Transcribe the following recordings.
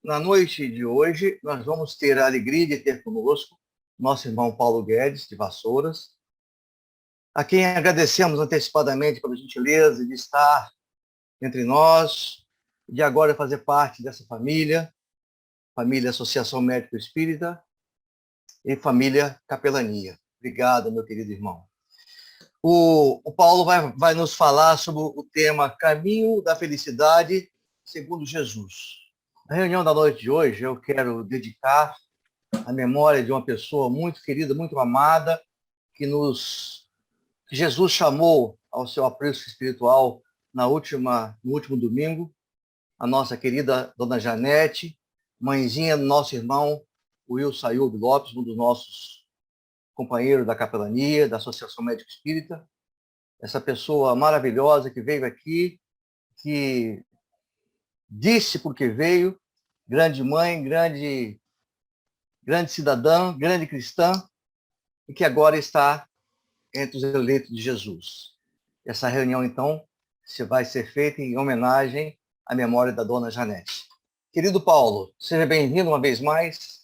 Na noite de hoje, nós vamos ter a alegria de ter conosco nosso irmão Paulo Guedes, de Vassouras, a quem agradecemos antecipadamente pela gentileza de estar entre nós, de agora fazer parte dessa família Associação Médico Espírita e família Capelania. Obrigado, meu querido irmão. O Paulo vai nos falar sobre o tema Caminho da Felicidade segundo Jesus. Na reunião da noite de hoje, eu quero dedicar a memória de uma pessoa muito querida, muito amada, que Jesus chamou ao seu apreço espiritual no último domingo, a nossa querida Dona Janete, mãezinha do nosso irmão Wilson Ayub Lopes, um dos nossos companheiros da capelania, da Associação Médico Espírita. Essa pessoa maravilhosa que veio aqui, que disse porque veio, grande mãe, grande cidadã, grande cristã, e que agora está entre os eleitos de Jesus. Essa reunião, então, vai ser feita em homenagem à memória da Dona Janete. Querido Paulo, seja bem-vindo uma vez mais.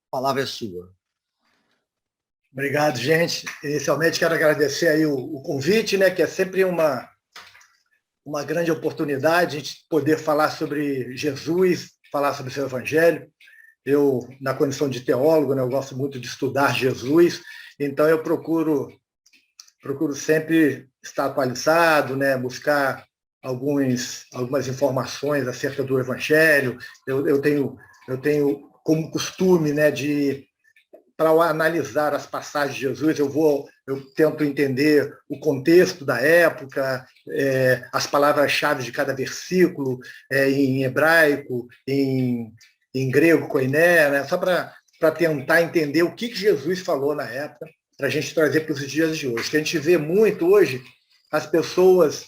A palavra é sua. Obrigado, gente. Inicialmente, quero agradecer aí o convite, né, que é sempre uma grande oportunidade a gente poder falar sobre Jesus, falar sobre o seu evangelho. Eu, na condição de teólogo, né, eu gosto muito de estudar Jesus, então eu procuro sempre estar atualizado, né, buscar algumas informações acerca do evangelho. Eu tenho como costume, né, para analisar as passagens de Jesus, eu tento entender o contexto da época, as palavras-chave de cada versículo, em hebraico, em grego, koiné, né? Só para tentar entender o que Jesus falou na época, para a gente trazer para os dias de hoje. Que a gente vê muito hoje as pessoas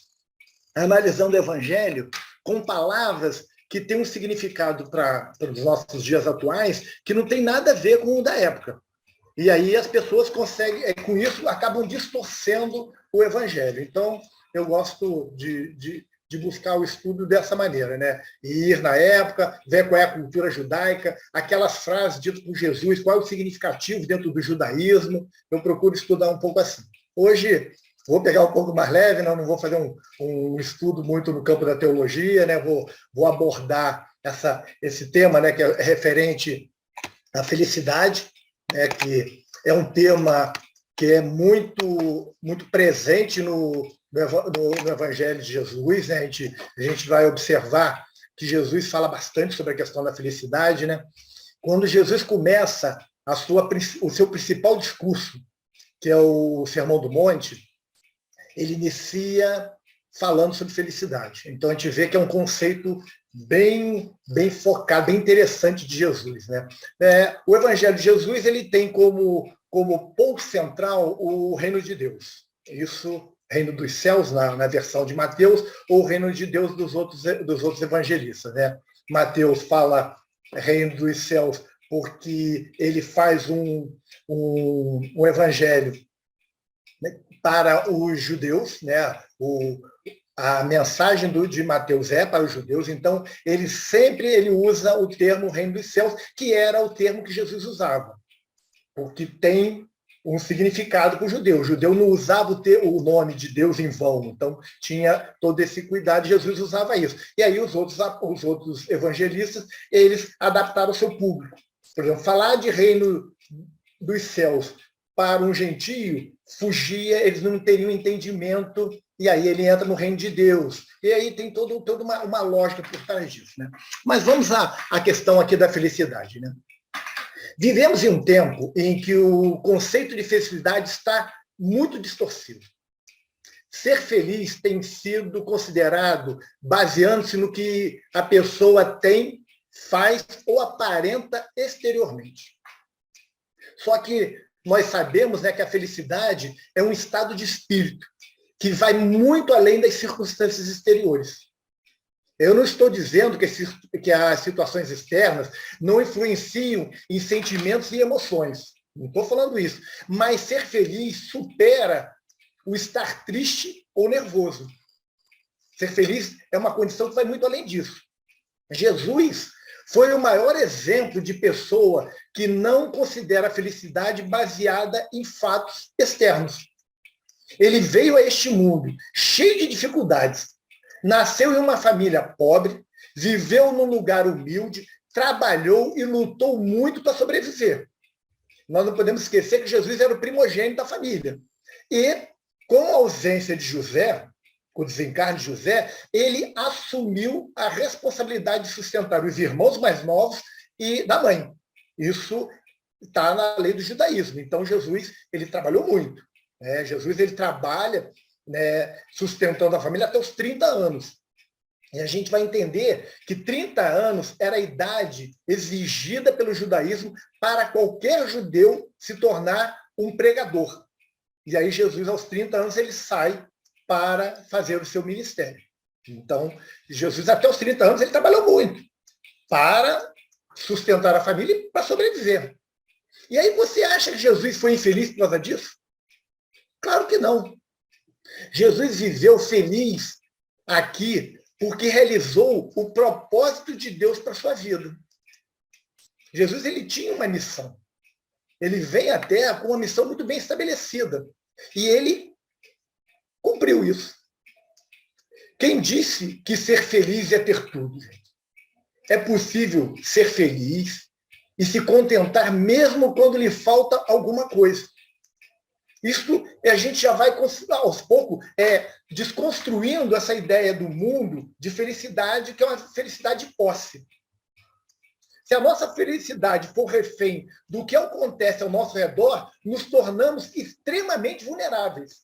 analisando o evangelho com palavras que têm um significado para os nossos dias atuais que não tem nada a ver com o da época. E aí as pessoas conseguem, com isso, acabam distorcendo o evangelho. Então, eu gosto de buscar o estudo dessa maneira, né? E ir na época, ver qual é a cultura judaica, aquelas frases ditas por Jesus, qual é o significativo dentro do judaísmo. Eu procuro estudar um pouco assim. Hoje, vou pegar um pouco mais leve, não vou fazer um estudo muito no campo da teologia, né? Vou abordar esse tema, né, que é referente à felicidade, né, que é um tema que é muito presente no Evangelho de Jesus, né? A gente vai observar que Jesus fala bastante sobre a questão da felicidade, né? Quando Jesus começa o seu principal discurso, que é o Sermão do Monte, ele inicia falando sobre felicidade. Então, a gente vê que é um conceito bem focado, bem interessante de Jesus, né? O Evangelho de Jesus ele tem como ponto central o reino de Deus. Isso, reino dos céus, na versão de Mateus, ou o reino de Deus dos outros evangelistas, né? Mateus fala reino dos céus porque ele faz um evangelho, né, para os judeus, né? A mensagem de Mateus é para os judeus, então ele sempre usa o termo reino dos céus, que era o termo que Jesus usava, porque tem um significado para o judeu. O judeu não usava o nome de Deus em vão, então tinha todo esse cuidado, Jesus usava isso. E aí os outros evangelistas, eles adaptaram o seu público. Por exemplo, falar de reino dos céus para um gentio fugia, eles não teriam entendimento, e aí ele entra no reino de Deus. E aí tem toda uma lógica por trás disso, né? Mas vamos à questão aqui da felicidade, né? Vivemos em um tempo em que o conceito de felicidade está muito distorcido. Ser feliz tem sido considerado baseando-se no que a pessoa tem, faz ou aparenta exteriormente. Só que nós sabemos, né, que a felicidade é um estado de espírito que vai muito além das circunstâncias exteriores. Eu não estou dizendo que as situações externas não influenciam em sentimentos e emoções. Não estou falando isso. Mas ser feliz supera o estar triste ou nervoso. Ser feliz é uma condição que vai muito além disso. Jesus foi o maior exemplo de pessoa que não considera a felicidade baseada em fatos externos. Ele veio a este mundo cheio de dificuldades, nasceu em uma família pobre, viveu num lugar humilde, trabalhou e lutou muito para sobreviver. Nós não podemos esquecer que Jesus era o primogênito da família. E, com a ausência de José, com o desencarne de José, ele assumiu a responsabilidade de sustentar os irmãos mais novos e da mãe. Isso está na lei do judaísmo. Então, Jesus ele trabalhou muito. Jesus ele trabalha, né, sustentando a família até os 30 anos. E a gente vai entender que 30 anos era a idade exigida pelo judaísmo para qualquer judeu se tornar um pregador. E aí Jesus, aos 30 anos, ele sai para fazer o seu ministério. Então, Jesus, até os 30 anos, ele trabalhou muito para sustentar a família e para sobreviver. E aí você acha que Jesus foi infeliz por causa disso? Claro que não. Jesus viveu feliz aqui porque realizou o propósito de Deus para a sua vida. Jesus ele tinha uma missão. Ele vem à Terra com uma missão muito bem estabelecida. E ele cumpriu isso. Quem disse que ser feliz é ter tudo? É possível ser feliz e se contentar mesmo quando lhe falta alguma coisa. Isso a gente já vai, aos poucos, desconstruindo essa ideia do mundo de felicidade, que é uma felicidade de posse. Se a nossa felicidade for refém do que acontece ao nosso redor, nos tornamos extremamente vulneráveis.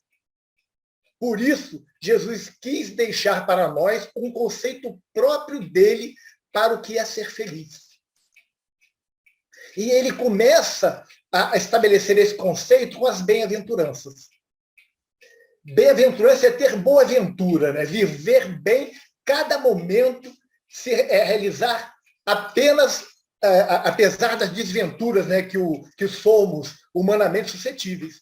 Por isso, Jesus quis deixar para nós um conceito próprio dele para o que é ser feliz. E ele começa a estabelecer esse conceito com as bem-aventuranças. Bem-aventurança é ter boa ventura, né? Viver bem cada momento, realizar apenas, apesar das desventuras, né, que somos humanamente suscetíveis.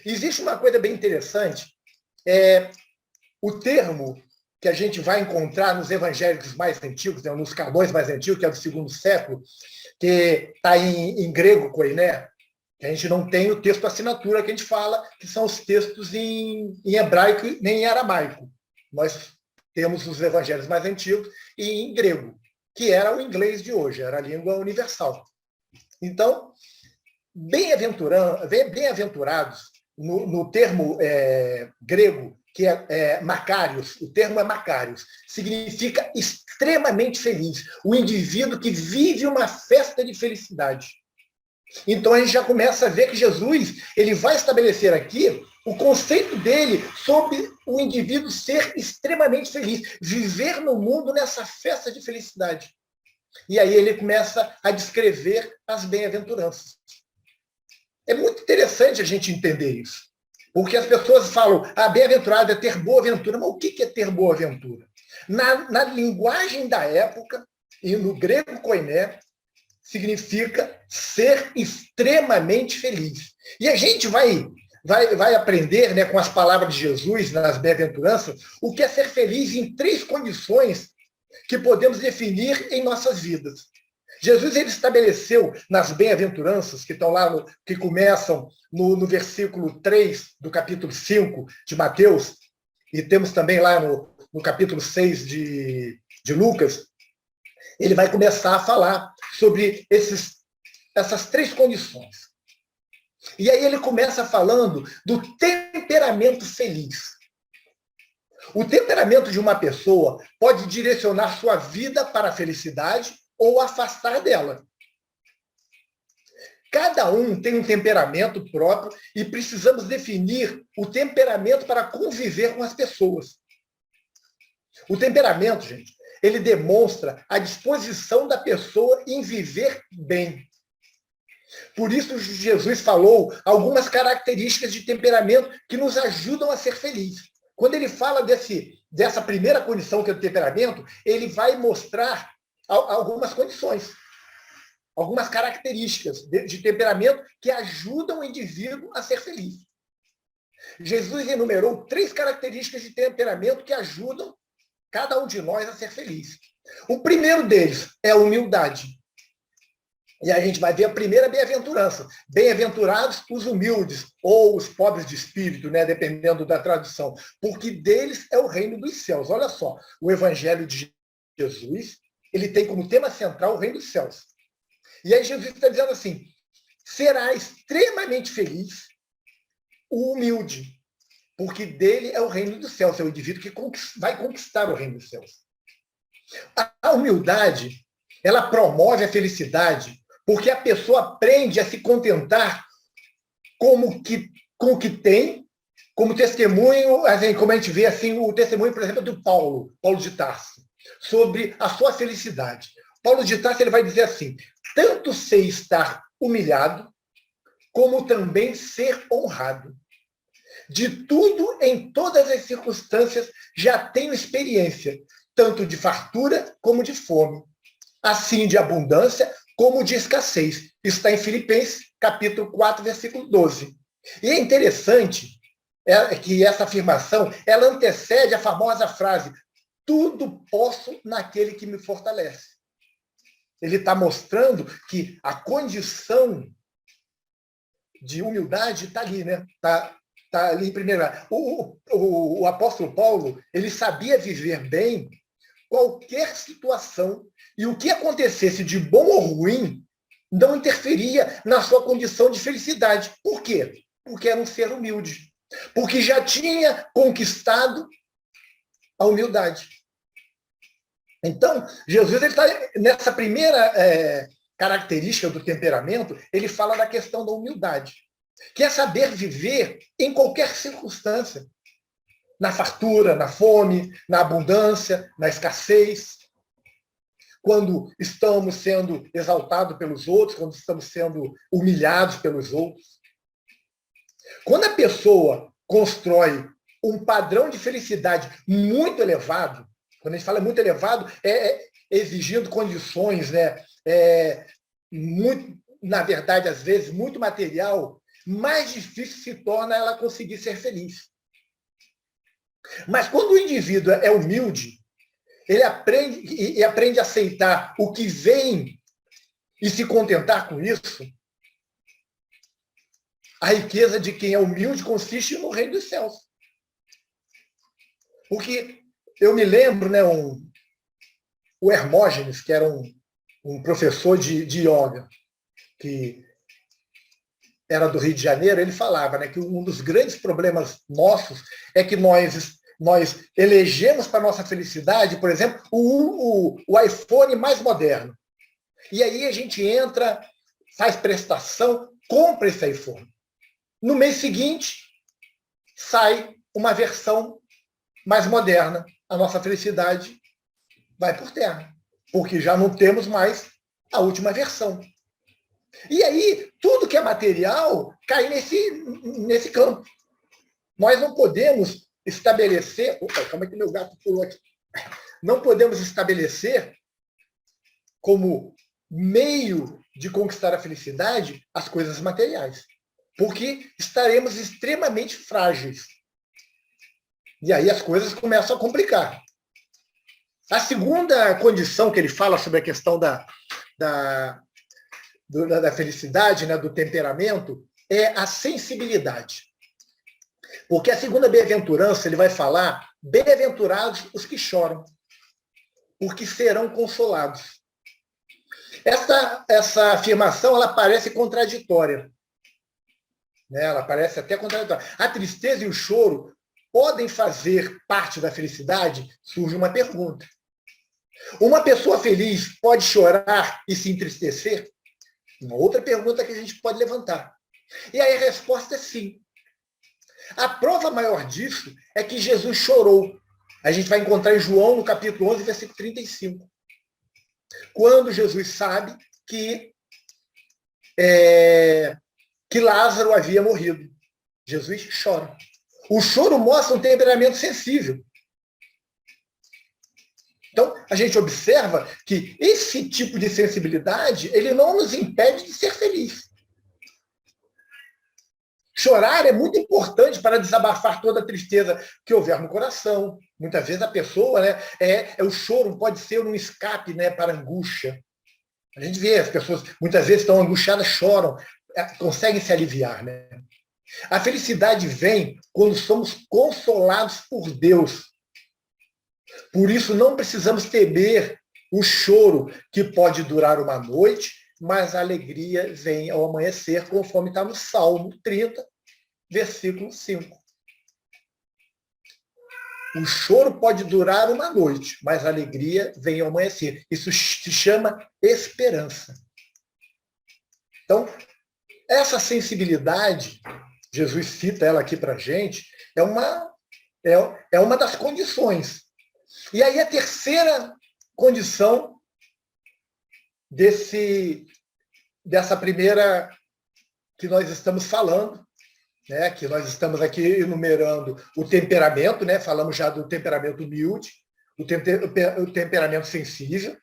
Existe uma coisa bem interessante, o termo que a gente vai encontrar nos evangélicos mais antigos, né, nos cânones mais antigos, que é do 2º século, que está em grego, koiné, que a gente não tem o texto assinatura que a gente fala, que são os textos em hebraico nem em aramaico. Nós temos os evangelhos mais antigos e em grego, que era o inglês de hoje, era a língua universal. Então, bem-aventurados, no termo grego, que é Macarios, o termo é Macarios, significa extremamente feliz, o indivíduo que vive uma festa de felicidade. Então a gente já começa a ver que Jesus ele vai estabelecer aqui o conceito dele sobre o indivíduo ser extremamente feliz, viver no mundo nessa festa de felicidade. E aí ele começa a descrever as bem-aventuranças. É muito interessante a gente entender isso. Porque as pessoas falam, bem-aventurado é ter boa ventura. Mas o que é ter boa ventura? Na linguagem da época, e no grego koiné, significa ser extremamente feliz. E a gente vai aprender, né, com as palavras de Jesus nas bem-aventuranças, o que é ser feliz em 3 condições que podemos definir em nossas vidas. Jesus ele estabeleceu nas bem-aventuranças, que estão lá, que começam no versículo 3 do capítulo 5 de Mateus, e temos também lá no capítulo 6 de Lucas, ele vai começar a falar sobre essas 3 condições. E aí ele começa falando do temperamento feliz. O temperamento de uma pessoa pode direcionar sua vida para a felicidade ou afastar dela. Cada um tem um temperamento próprio e precisamos definir o temperamento para conviver com as pessoas. O temperamento, gente, ele demonstra a disposição da pessoa em viver bem. Por isso, Jesus falou algumas características de temperamento que nos ajudam a ser felizes. Quando ele fala dessa primeira condição, que é o temperamento, ele vai mostrar algumas condições, algumas características de temperamento que ajudam o indivíduo a ser feliz. Jesus enumerou 3 características de temperamento que ajudam cada um de nós a ser feliz. O primeiro deles é a humildade. E a gente vai ver a primeira bem-aventurança. Bem-aventurados os humildes, ou os pobres de espírito, né, dependendo da tradução, porque deles é o reino dos céus. Olha só, o Evangelho de Jesus, ele tem como tema central o reino dos céus. E aí Jesus está dizendo assim, será extremamente feliz o humilde, porque dele é o reino dos céus, é o indivíduo que vai conquistar o reino dos céus. A humildade, ela promove a felicidade, porque a pessoa aprende a se contentar com o que tem, como testemunho, assim, como a gente vê assim, o testemunho, por exemplo, do Paulo de Tarso, sobre a sua felicidade. Paulo de Tarso ele vai dizer assim, tanto sei estar humilhado, como também ser honrado. De tudo, em todas as circunstâncias, já tenho experiência, tanto de fartura como de fome, assim de abundância como de escassez. Isso está em Filipenses, capítulo 4, versículo 12. E é interessante que essa afirmação, ela antecede a famosa frase, tudo posso naquele que me fortalece. Ele está mostrando que a condição de humildade está ali, né? Está ali em primeiro lugar. O apóstolo Paulo, ele sabia viver bem qualquer situação e o que acontecesse de bom ou ruim não interferia na sua condição de felicidade. Por quê? Porque era um ser humilde. Porque já tinha conquistado a humildade. Então, Jesus ele está nessa primeira característica do temperamento, ele fala da questão da humildade, que é saber viver em qualquer circunstância, na fartura, na fome, na abundância, na escassez, quando estamos sendo exaltados pelos outros, quando estamos sendo humilhados pelos outros. Quando a pessoa constrói um padrão de felicidade muito elevado, quando a gente fala muito elevado, exigindo condições, né? Muito, na verdade, às vezes, muito material, mais difícil se torna ela conseguir ser feliz. Mas quando o indivíduo é humilde, ele aprende a aceitar o que vem e se contentar com isso. A riqueza de quem é humilde consiste no reino dos céus. Porque eu me lembro, né, o Hermógenes, que era um professor de yoga, que era do Rio de Janeiro, ele falava, né, que um dos grandes problemas nossos é que nós elegemos para nossa felicidade, por exemplo, o iPhone mais moderno. E aí a gente entra, faz prestação, compra esse iPhone. No mês seguinte, sai uma versão mais moderna. A nossa felicidade vai por terra, porque já não temos mais a última versão. E aí, tudo que é material cai nesse campo. Nós não podemos estabelecer... Opa, calma que meu gato pulou aqui. Não podemos estabelecer como meio de conquistar a felicidade as coisas materiais, porque estaremos extremamente frágeis. E aí as coisas começam a complicar. A segunda condição que ele fala sobre a questão da felicidade, né, do temperamento, é a sensibilidade. Porque a segunda bem-aventurança, ele vai falar, bem-aventurados os que choram, porque serão consolados. Essa afirmação, ela parece contraditória. Né? Ela parece até contraditória. A tristeza e o choro podem fazer parte da felicidade? Surge uma pergunta. Uma pessoa feliz pode chorar e se entristecer? Uma outra pergunta que a gente pode levantar. E aí a resposta é sim. A prova maior disso é que Jesus chorou. A gente vai encontrar em João, no capítulo 11, versículo 35. Quando Jesus sabe que Lázaro havia morrido. Jesus chora. O choro mostra um temperamento sensível. Então, a gente observa que esse tipo de sensibilidade, ele não nos impede de ser feliz. Chorar é muito importante para desabafar toda a tristeza que houver no coração, Muitas vezes a pessoa, né, o choro pode ser um escape, né, para a angústia. A gente vê as pessoas, muitas vezes estão angustiadas, choram, conseguem se aliviar. Né? A felicidade vem quando somos consolados por Deus. Por isso, não precisamos temer o choro que pode durar uma noite, mas a alegria vem ao amanhecer, conforme está no Salmo 30, versículo 5. O choro pode durar uma noite, mas a alegria vem ao amanhecer. Isso se chama esperança. Então, essa sensibilidade, Jesus cita ela aqui para a gente, é uma das condições. E aí a terceira condição dessa primeira que nós estamos falando, né, que nós estamos aqui enumerando o temperamento, né, falamos já do temperamento humilde, o temperamento sensível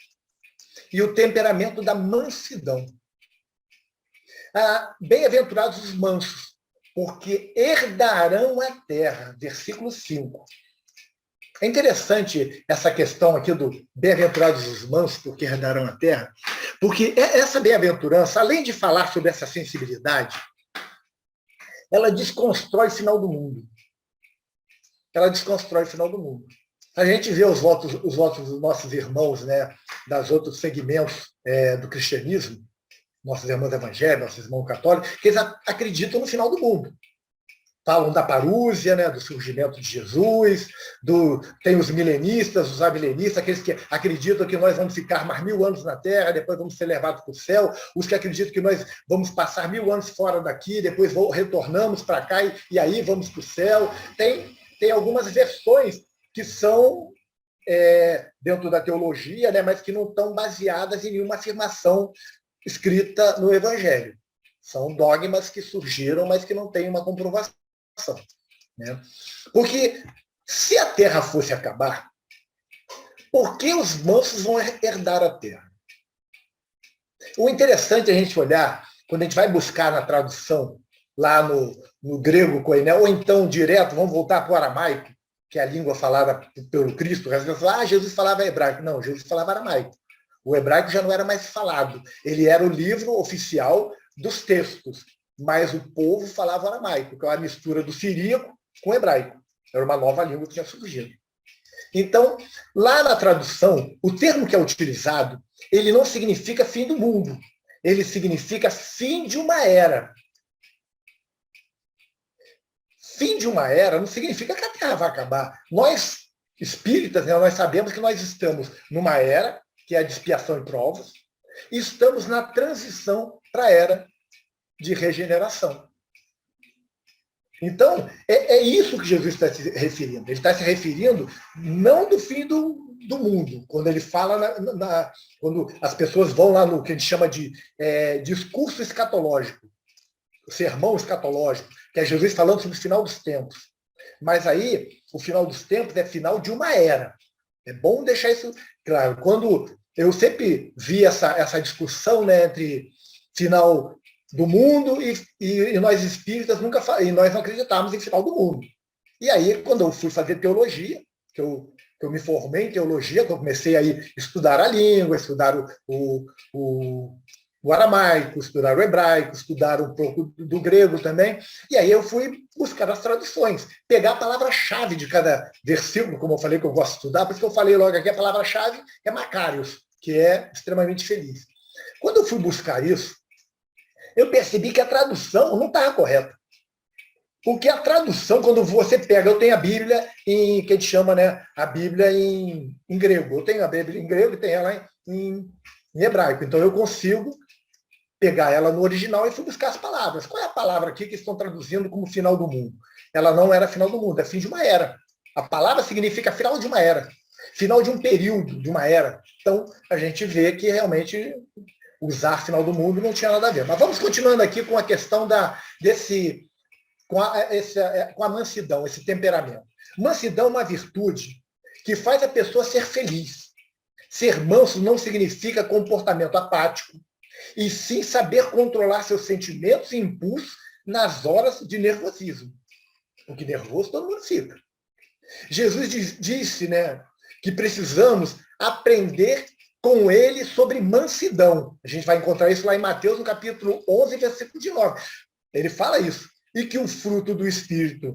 e o temperamento da mansidão. Bem-aventurados os mansos, porque herdarão a terra. Versículo 5. É interessante essa questão aqui do bem-aventurados os mansos, porque herdarão a terra, porque essa bem-aventurança, além de falar sobre essa sensibilidade, ela desconstrói o final do mundo. Ela desconstrói o final do mundo. A gente vê os votos dos nossos irmãos, né, das outros segmentos do cristianismo, nossos irmãos evangélicos, nossos irmãos católicos, que eles acreditam no final do mundo. Falam da parúzia, né, do surgimento de Jesus, tem os milenistas, os amilenistas, aqueles que acreditam que nós vamos ficar mais 1000 anos na Terra, depois vamos ser levados para o céu, os que acreditam que nós vamos passar 1000 anos fora daqui, depois retornamos para cá e aí vamos para o céu. Tem algumas versões que são dentro da teologia, né, mas que não estão baseadas em nenhuma afirmação escrita no Evangelho. São dogmas que surgiram, mas que não têm uma comprovação. Né? Porque se a terra fosse acabar, por que os mansos vão herdar a terra? O interessante é a gente olhar, quando a gente vai buscar na tradução, lá no grego koiné, ou então direto, vamos voltar para o aramaico, que é a língua falada pelo Cristo, as pessoas falam, Jesus falava hebraico. Não, Jesus falava aramaico. O hebraico já não era mais falado, ele era o livro oficial dos textos, mas o povo falava aramaico, que é uma mistura do siríaco com o hebraico. Era uma nova língua que tinha surgido. Então, lá na tradução, o termo que é utilizado, ele não significa fim do mundo, ele significa fim de uma era. Fim de uma era não significa que a Terra vai acabar. Nós, espíritas, né, nós sabemos que nós estamos numa era, que é a de expiação e provas, e estamos na transição para a era de regeneração. Então, é isso que Jesus está se referindo. Ele está se referindo não do fim do mundo, quando ele fala, quando as pessoas vão lá no que a gente chama de discurso escatológico, o sermão escatológico, que é Jesus falando sobre o final dos tempos. Mas aí, o final dos tempos é final de uma era. É bom deixar isso claro. Quando eu sempre vi essa discussão, né, entre final do mundo e nós espíritas e nós não acreditávamos em final do mundo. E aí, quando eu fui fazer teologia, que eu me formei em teologia, que eu comecei a estudar a língua, estudar o aramaico, estudar o hebraico, estudar um pouco do grego também, e aí eu fui buscar as traduções, pegar a palavra-chave de cada versículo, como eu falei que eu gosto de estudar, por isso que eu falei logo aqui, a palavra-chave é Macarios, que é extremamente feliz. Quando eu fui buscar isso, eu percebi que a tradução não estava correta. Porque a tradução, quando você pega, eu tenho a Bíblia que a gente chama, né, a Bíblia em grego. Eu tenho a Bíblia em grego e tenho ela em hebraico. Então eu consigo pegar ela no original e fui buscar as palavras. Qual é a palavra aqui que estão traduzindo como final do mundo? Ela não era final do mundo, é fim de uma era. A palavra significa final de uma era, final de um período, de uma era. Então a gente vê que realmente usar final do mundo não tinha nada a ver. Mas vamos continuando aqui com a questão com a mansidão, esse temperamento. Mansidão é uma virtude que faz a pessoa ser feliz. Ser manso não significa comportamento apático, e sim saber controlar seus sentimentos e impulsos nas horas de nervosismo. Porque nervoso todo mundo fica. Jesus disse, né, que precisamos aprender com ele sobre mansidão. A gente vai encontrar isso lá em Mateus, no capítulo 11, versículo 9. Ele fala isso. E que o fruto do Espírito,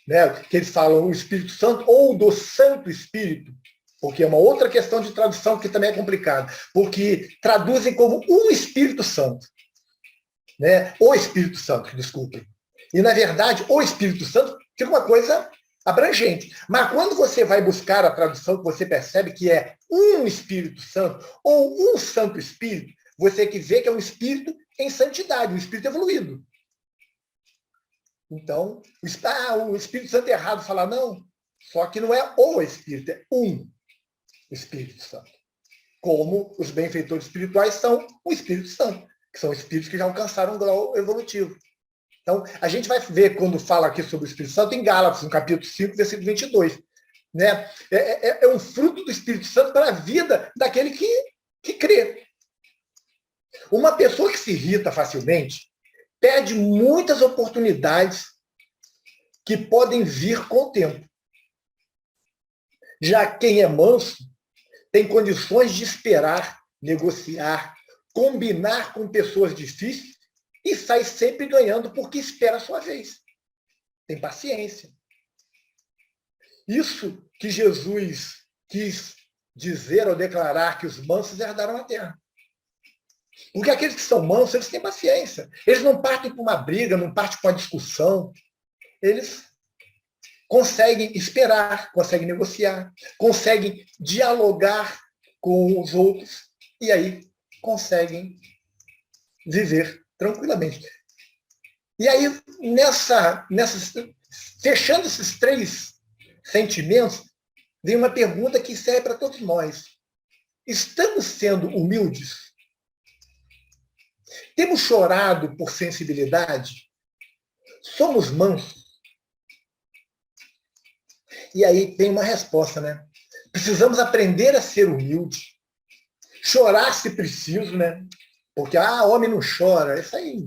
né, que eles falam o Espírito Santo ou do Santo Espírito, porque é uma outra questão de tradução que também é complicada, porque traduzem como o Espírito Santo. Né? O Espírito Santo, desculpem. E, na verdade, o Espírito Santo fica uma coisa abrangente. Mas quando você vai buscar a tradução, você percebe que é um Espírito Santo ou um Santo Espírito, você que vê que é um Espírito em santidade, um Espírito evoluído. Então, o Espírito Santo é errado falar não, só que não é o Espírito, é um Espírito Santo. Como os benfeitores espirituais são o Espírito Santo, que são espíritos que já alcançaram um grau evolutivo. Então, a gente vai ver quando fala aqui sobre o Espírito Santo em Gálatas, no capítulo 5, versículo 22. Né? É um fruto do Espírito Santo para a vida daquele que crê. Uma pessoa que se irrita facilmente perde muitas oportunidades que podem vir com o tempo. Já quem é manso tem condições de esperar, negociar, combinar com pessoas difíceis e sai sempre ganhando porque espera a sua vez. Tem paciência. Isso que Jesus quis dizer ao declarar que os mansos herdaram a terra. Porque aqueles que são mansos, eles têm paciência. Eles não partem para uma briga, não partem para uma discussão. Eles conseguem esperar, conseguem negociar, conseguem dialogar com os outros e aí conseguem viver tranquilamente. E aí, fechando esses três sentimentos, vem uma pergunta que serve para todos nós. Estamos sendo humildes? Temos chorado por sensibilidade? Somos mansos? E aí tem uma resposta, né? Precisamos aprender a ser humilde. Chorar se preciso, né? Porque, homem não chora. Isso aí,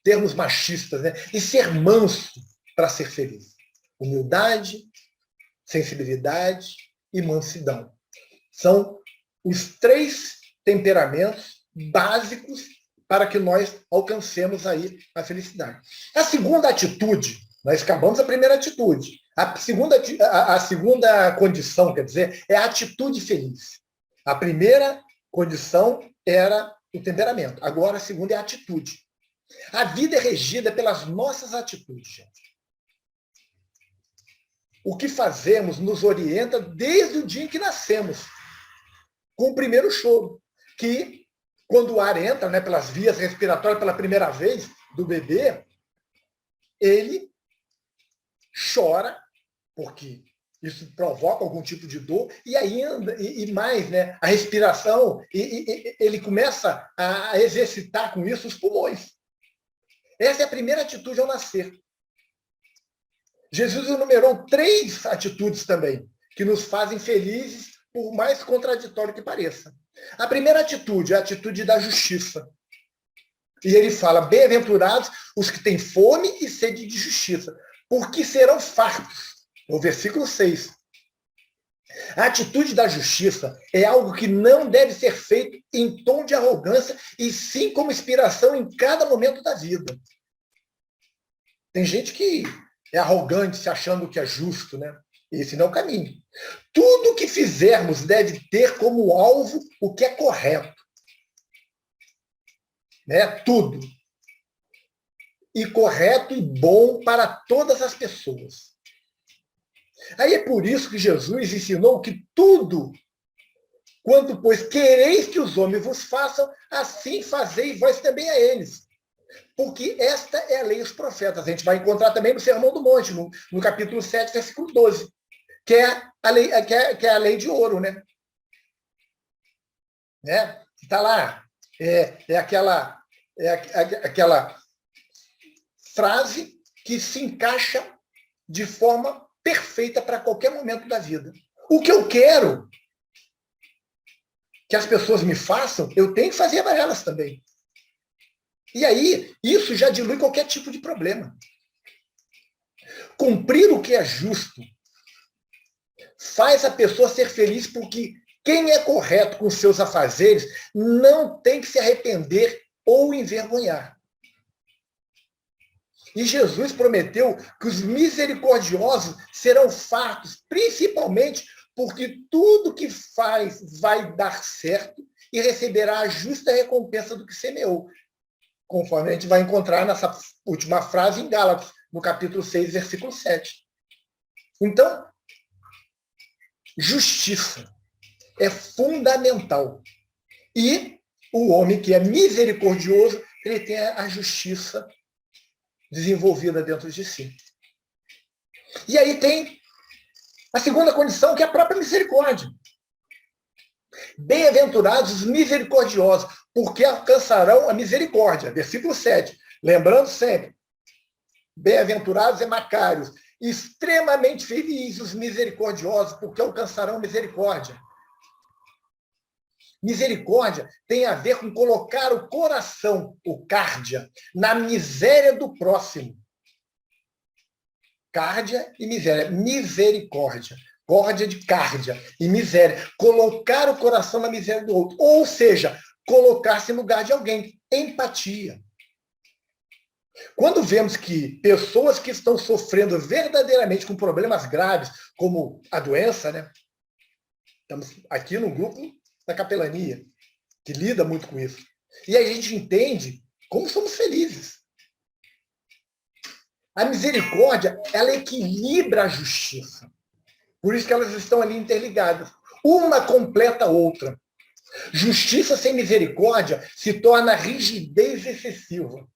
termos machistas, né? E ser manso para ser feliz. Humildade, sensibilidade e mansidão. São os três temperamentos básicos para que nós alcancemos aí a felicidade. A segunda atitude, nós acabamos a primeira atitude. A segunda condição, quer dizer, é a atitude feliz. A primeira condição era o temperamento. Agora a segunda é a atitude. A vida é regida pelas nossas atitudes, gente. O que fazemos nos orienta desde o dia em que nascemos, com o primeiro choro, que quando o ar entra, né, pelas vias respiratórias pela primeira vez do bebê, ele chora, porque isso provoca algum tipo de dor, e ainda, e mais, né, a respiração, ele começa a exercitar com isso os pulmões. Essa é a primeira atitude ao nascer. Jesus enumerou 3 atitudes também, que nos fazem felizes, por mais contraditório que pareça. A primeira atitude é a atitude da justiça. E ele fala, bem-aventurados os que têm fome e sede de justiça, porque serão fartos. No versículo 6. A atitude da justiça é algo que não deve ser feito em tom de arrogância, e sim como inspiração em cada momento da vida. Tem gente que é arrogante, se achando que é justo, né? Esse não é o caminho. Tudo que fizermos deve ter como alvo o que é correto. Né? Tudo. E correto e bom para todas as pessoas. Aí é por isso que Jesus ensinou que tudo, quanto, pois, quereis que os homens vos façam, assim fazei vós também a eles. Porque esta é a lei dos profetas. A gente vai encontrar também no Sermão do Monte, no capítulo 7, versículo 12, que é a lei, que é a lei de ouro, né? Está lá. Aquela frase que se encaixa de forma perfeita para qualquer momento da vida. O que eu quero que as pessoas me façam, eu tenho que fazer para elas também. E aí, isso já dilui qualquer tipo de problema. Cumprir o que é justo faz a pessoa ser feliz, porque quem é correto com seus afazeres não tem que se arrepender ou envergonhar. E Jesus prometeu que os misericordiosos serão fartos, principalmente porque tudo que faz vai dar certo e receberá a justa recompensa do que semeou, conforme a gente vai encontrar nessa última frase em Gálatas, no capítulo 6, versículo 7. Então, justiça é fundamental. E o homem que é misericordioso, ele tem a justiça desenvolvida dentro de si. E aí tem a segunda condição, que é a própria misericórdia. Bem-aventurados os misericordiosos, porque alcançarão a misericórdia. Versículo 7. Lembrando sempre, bem-aventurados e macários, extremamente felizes os misericordiosos, porque alcançarão misericórdia. Misericórdia tem a ver com colocar o coração, o cárdia, na miséria do próximo. Cárdia e miséria. Misericórdia. Córdia de cárdia e miséria. Colocar o coração na miséria do outro. Ou seja, colocar-se no lugar de alguém. Empatia. Quando vemos que pessoas que estão sofrendo verdadeiramente com problemas graves, como a doença, né? Estamos aqui no grupo da capelania, que lida muito com isso. E aí a gente entende como somos felizes. A misericórdia, ela equilibra a justiça. Por isso que elas estão ali interligadas. Uma completa a outra. Justiça sem misericórdia se torna rigidez excessiva.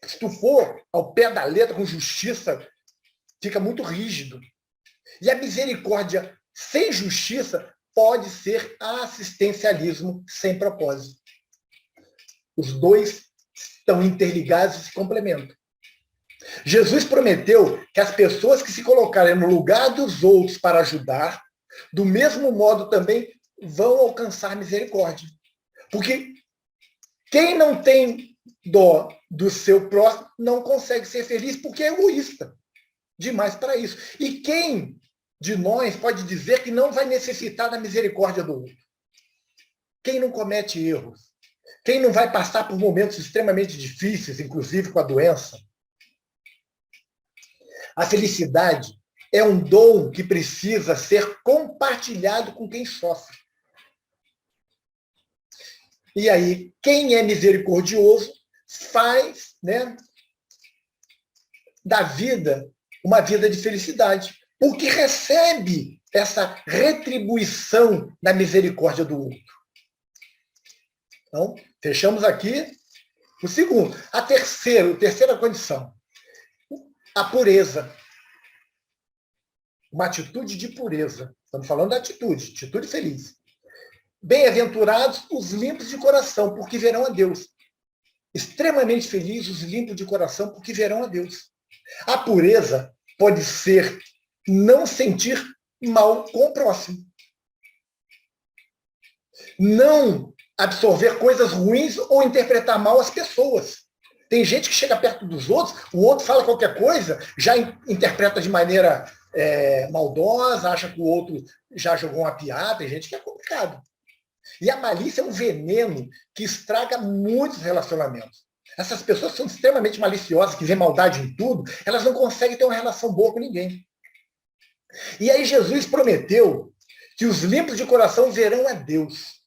Se tu for ao pé da letra com justiça, fica muito rígido. E a misericórdia sem justiça pode ser assistencialismo sem propósito. Os dois estão interligados e se complementam. Jesus prometeu que as pessoas que se colocarem no lugar dos outros para ajudar, do mesmo modo também vão alcançar misericórdia. Porque quem não tem dó do seu próximo não consegue ser feliz porque é egoísta demais para isso. E quem de nós pode dizer que não vai necessitar da misericórdia do outro? Quem não comete erros? Quem não vai passar por momentos extremamente difíceis, inclusive com a doença? A felicidade é um dom que precisa ser compartilhado com quem sofre. E aí, quem é misericordioso faz, né, da vida uma vida de felicidade, porque recebe essa retribuição da misericórdia do outro. Então, fechamos aqui o segundo. A terceira condição, a pureza. Uma atitude de pureza. Estamos falando da atitude feliz. Bem-aventurados os limpos de coração, porque verão a Deus. Extremamente felizes os limpos de coração, porque verão a Deus. A pureza pode ser não sentir mal com o próximo. Não absorver coisas ruins ou interpretar mal as pessoas. Tem gente que chega perto dos outros, o outro fala qualquer coisa, já interpreta de maneira maldosa, acha que o outro já jogou uma piada, tem gente que é complicado. E a malícia é um veneno que estraga muitos relacionamentos. Essas pessoas são extremamente maliciosas, que vêem maldade em tudo, elas não conseguem ter uma relação boa com ninguém. E aí Jesus prometeu que os limpos de coração verão a Deus.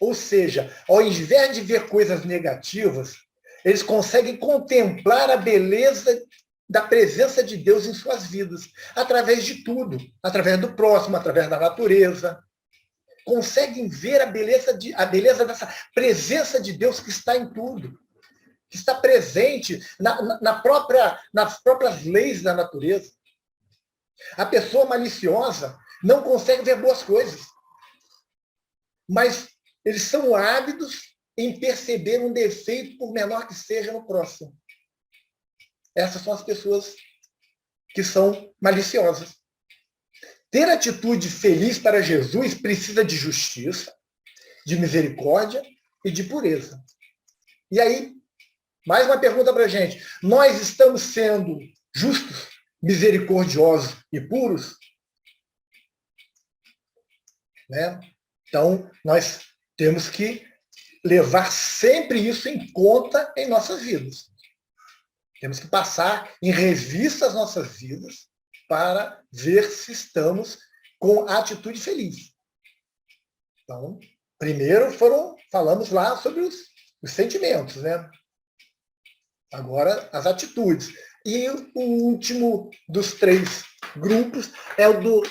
Ou seja, ao invés de ver coisas negativas, eles conseguem contemplar a beleza da presença de Deus em suas vidas, através de tudo, através do próximo, através da natureza. Conseguem ver a beleza dessa presença de Deus que está em tudo, que está presente nas próprias leis da natureza. A pessoa maliciosa não consegue ver boas coisas, mas eles são ávidos em perceber um defeito, por menor que seja, no próximo. Essas são as pessoas que são maliciosas. Ter atitude feliz para Jesus precisa de justiça, de misericórdia e de pureza. E aí, mais uma pergunta para a gente. Nós estamos sendo justos, misericordiosos e puros? né? Então, nós temos que levar sempre isso em conta em nossas vidas. Temos que passar em revista as nossas vidas para ver se estamos com atitude feliz. Então, primeiro falamos lá sobre os sentimentos, né? Agora, as atitudes. E o último dos 3 grupos é o do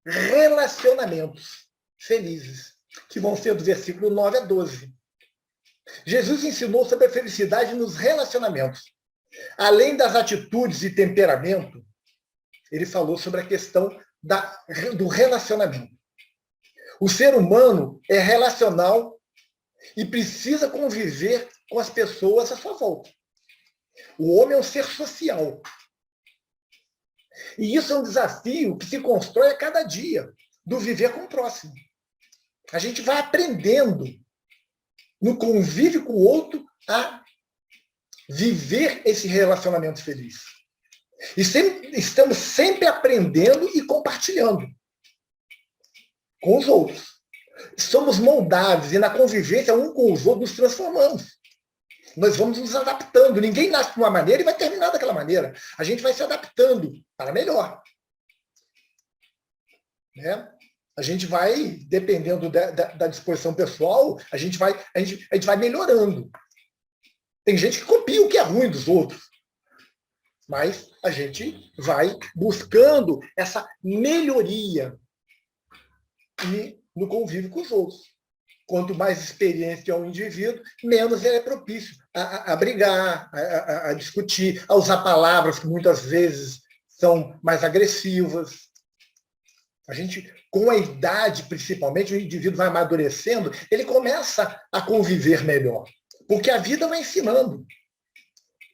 relacionamentos felizes, que vão ser do versículo 9 a 12. Jesus ensinou sobre a felicidade nos relacionamentos. Além das atitudes e temperamento, ele falou sobre a questão do relacionamento. O ser humano é relacional e precisa conviver com as pessoas à sua volta. O homem é um ser social. E isso é um desafio que se constrói a cada dia, do viver com o próximo. A gente vai aprendendo, no convívio com o outro, a viver esse relacionamento feliz. E estamos sempre aprendendo e compartilhando com os outros. Somos moldáveis e na convivência um com os outros nos transformamos. Nós vamos nos adaptando. Ninguém nasce de uma maneira e vai terminar daquela maneira. A gente vai se adaptando para melhor. Né? A gente vai, dependendo da disposição pessoal, a gente vai melhorando. Tem gente que copia o que é ruim dos outros. Mas a gente vai buscando essa melhoria no convívio com os outros. Quanto mais experiente é o indivíduo, menos ele é propício a brigar, a discutir, a usar palavras que muitas vezes são mais agressivas. A gente, com a idade principalmente, o indivíduo vai amadurecendo, ele começa a conviver melhor, porque a vida vai ensinando.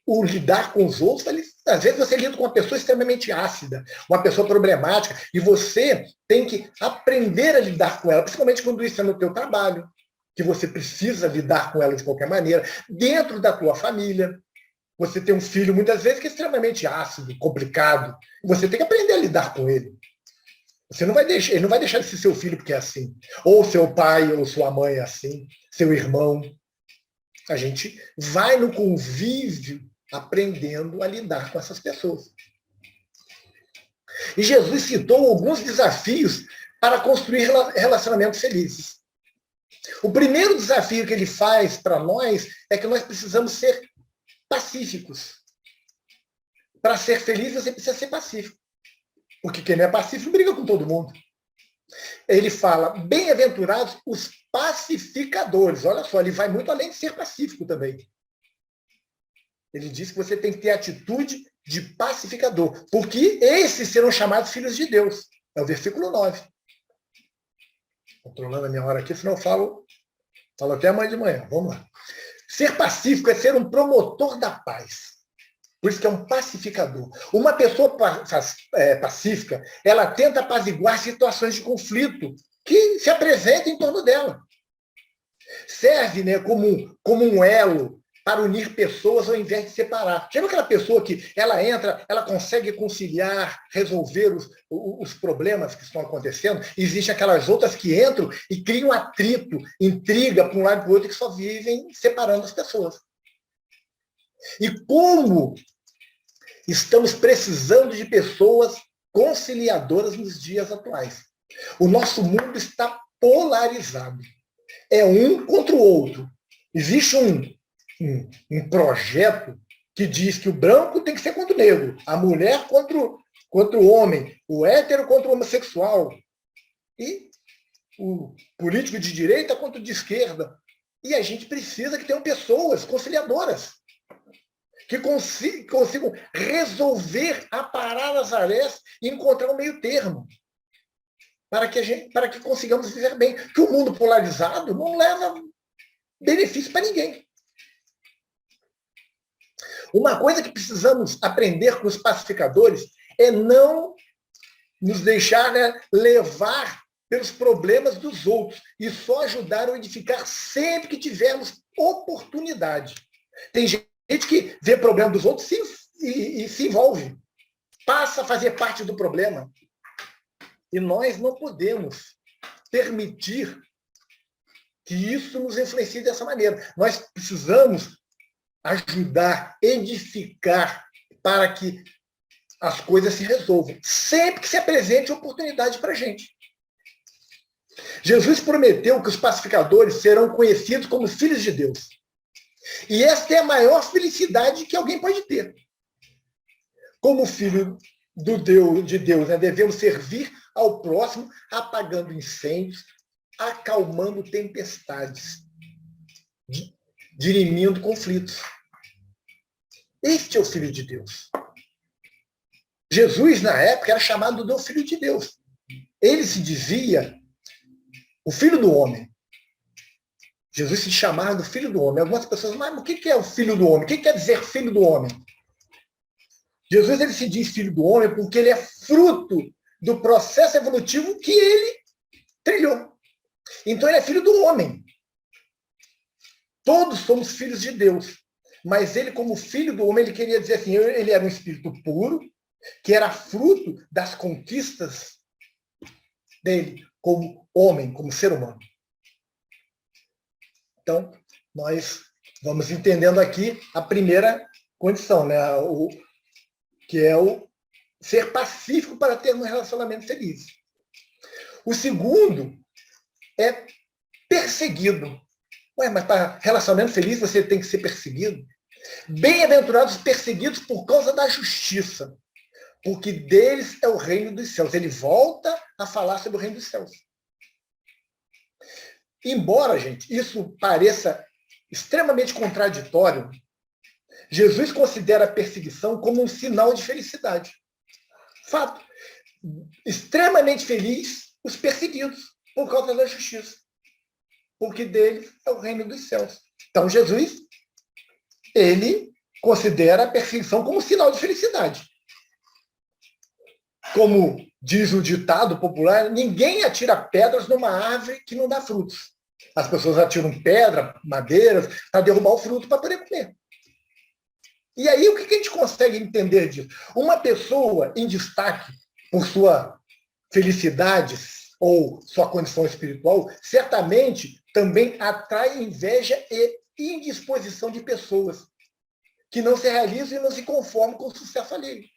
O lidar com os outros, às vezes você lida com uma pessoa extremamente ácida, uma pessoa problemática, e você tem que aprender a lidar com ela, principalmente quando isso é no teu trabalho, que você precisa lidar com ela de qualquer maneira, dentro da tua família. Você tem um filho, muitas vezes, que é extremamente ácido, complicado, e você tem que aprender a lidar com ele. Ele não vai deixar de ser seu filho porque é assim. Ou seu pai ou sua mãe é assim, seu irmão. A gente vai no convívio aprendendo a lidar com essas pessoas. E Jesus citou alguns desafios para construir relacionamentos felizes. O primeiro desafio que ele faz para nós é que nós precisamos ser pacíficos. Para ser feliz, você precisa ser pacífico. Porque quem não é pacífico briga com todo mundo. Ele fala, bem-aventurados os pacificadores. Olha só, ele vai muito além de ser pacífico também. Ele diz que você tem que ter atitude de pacificador, porque esses serão chamados filhos de Deus. É o versículo 9. Controlando a minha hora aqui, senão eu falo até amanhã de manhã. Vamos lá. Ser pacífico é ser um promotor da paz. Por isso que é um pacificador. Uma pessoa pacífica, ela tenta apaziguar situações de conflito que se apresentam em torno dela. Serve, né, como um elo para unir pessoas ao invés de separar. Já viu aquela pessoa que ela entra, ela consegue conciliar, resolver os problemas que estão acontecendo? Existem aquelas outras que entram e criam atrito, intriga para um lado e para o outro, que só vivem separando as pessoas. E como estamos precisando de pessoas conciliadoras nos dias atuais. O nosso mundo está polarizado. É um contra o outro. Existe um projeto que diz que o branco tem que ser contra o negro, a mulher contra o homem, o hétero contra o homossexual, e o político de direita contra o de esquerda. E a gente precisa que tenham pessoas conciliadoras, que consigam resolver, aparar as arestas e encontrar um meio termo, para que consigamos viver bem. Que o mundo polarizado não leva benefício para ninguém. Uma coisa que precisamos aprender com os pacificadores é não nos deixar, né, levar pelos problemas dos outros e só ajudar a edificar sempre que tivermos oportunidade. Tem gente que vê problema dos outros e se envolve, passa a fazer parte do problema. E nós não podemos permitir que isso nos influencie dessa maneira. Nós precisamos ajudar, edificar, para que as coisas se resolvam, sempre que se apresente oportunidade para a gente. Jesus prometeu que os pacificadores serão conhecidos como filhos de Deus. E esta é a maior felicidade que alguém pode ter. Como filho de Deus, né? Devemos servir ao próximo, apagando incêndios, acalmando tempestades, dirimindo conflitos. Este é o Filho de Deus. Jesus, na época, era chamado do Filho de Deus. Ele se dizia o Filho do Homem. Jesus se chamava do Filho do Homem. Algumas pessoas, mas o que é o Filho do Homem? O que quer dizer Filho do Homem? Jesus ele se diz Filho do Homem porque ele é fruto do processo evolutivo que ele trilhou. Então ele é Filho do Homem. Todos somos filhos de Deus. Mas ele, como Filho do Homem, ele queria dizer assim, ele era um espírito puro, que era fruto das conquistas dele como homem, como ser humano. Então, nós vamos entendendo aqui a primeira condição, né? Que é o ser pacífico para ter um relacionamento feliz. O segundo é perseguido. Ué, mas para relacionamento feliz você tem que ser perseguido? Bem-aventurados os perseguidos por causa da justiça, porque deles é o reino dos céus. Ele volta a falar sobre o reino dos céus. Embora, gente, isso pareça extremamente contraditório, Jesus considera a perseguição como um sinal de felicidade. Fato. Extremamente feliz os perseguidos por causa da justiça, porque deles é o reino dos céus. Então, Jesus, ele considera a perseguição como um sinal de felicidade. Como diz o ditado popular, ninguém atira pedras numa árvore que não dá frutos. As pessoas atiram pedra, madeiras, para derrubar o fruto para poder comer. E aí, o que a gente consegue entender disso? Uma pessoa em destaque por sua felicidade ou sua condição espiritual, certamente também atrai inveja e indisposição de pessoas que não se realizam e não se conformam com o sucesso alheio.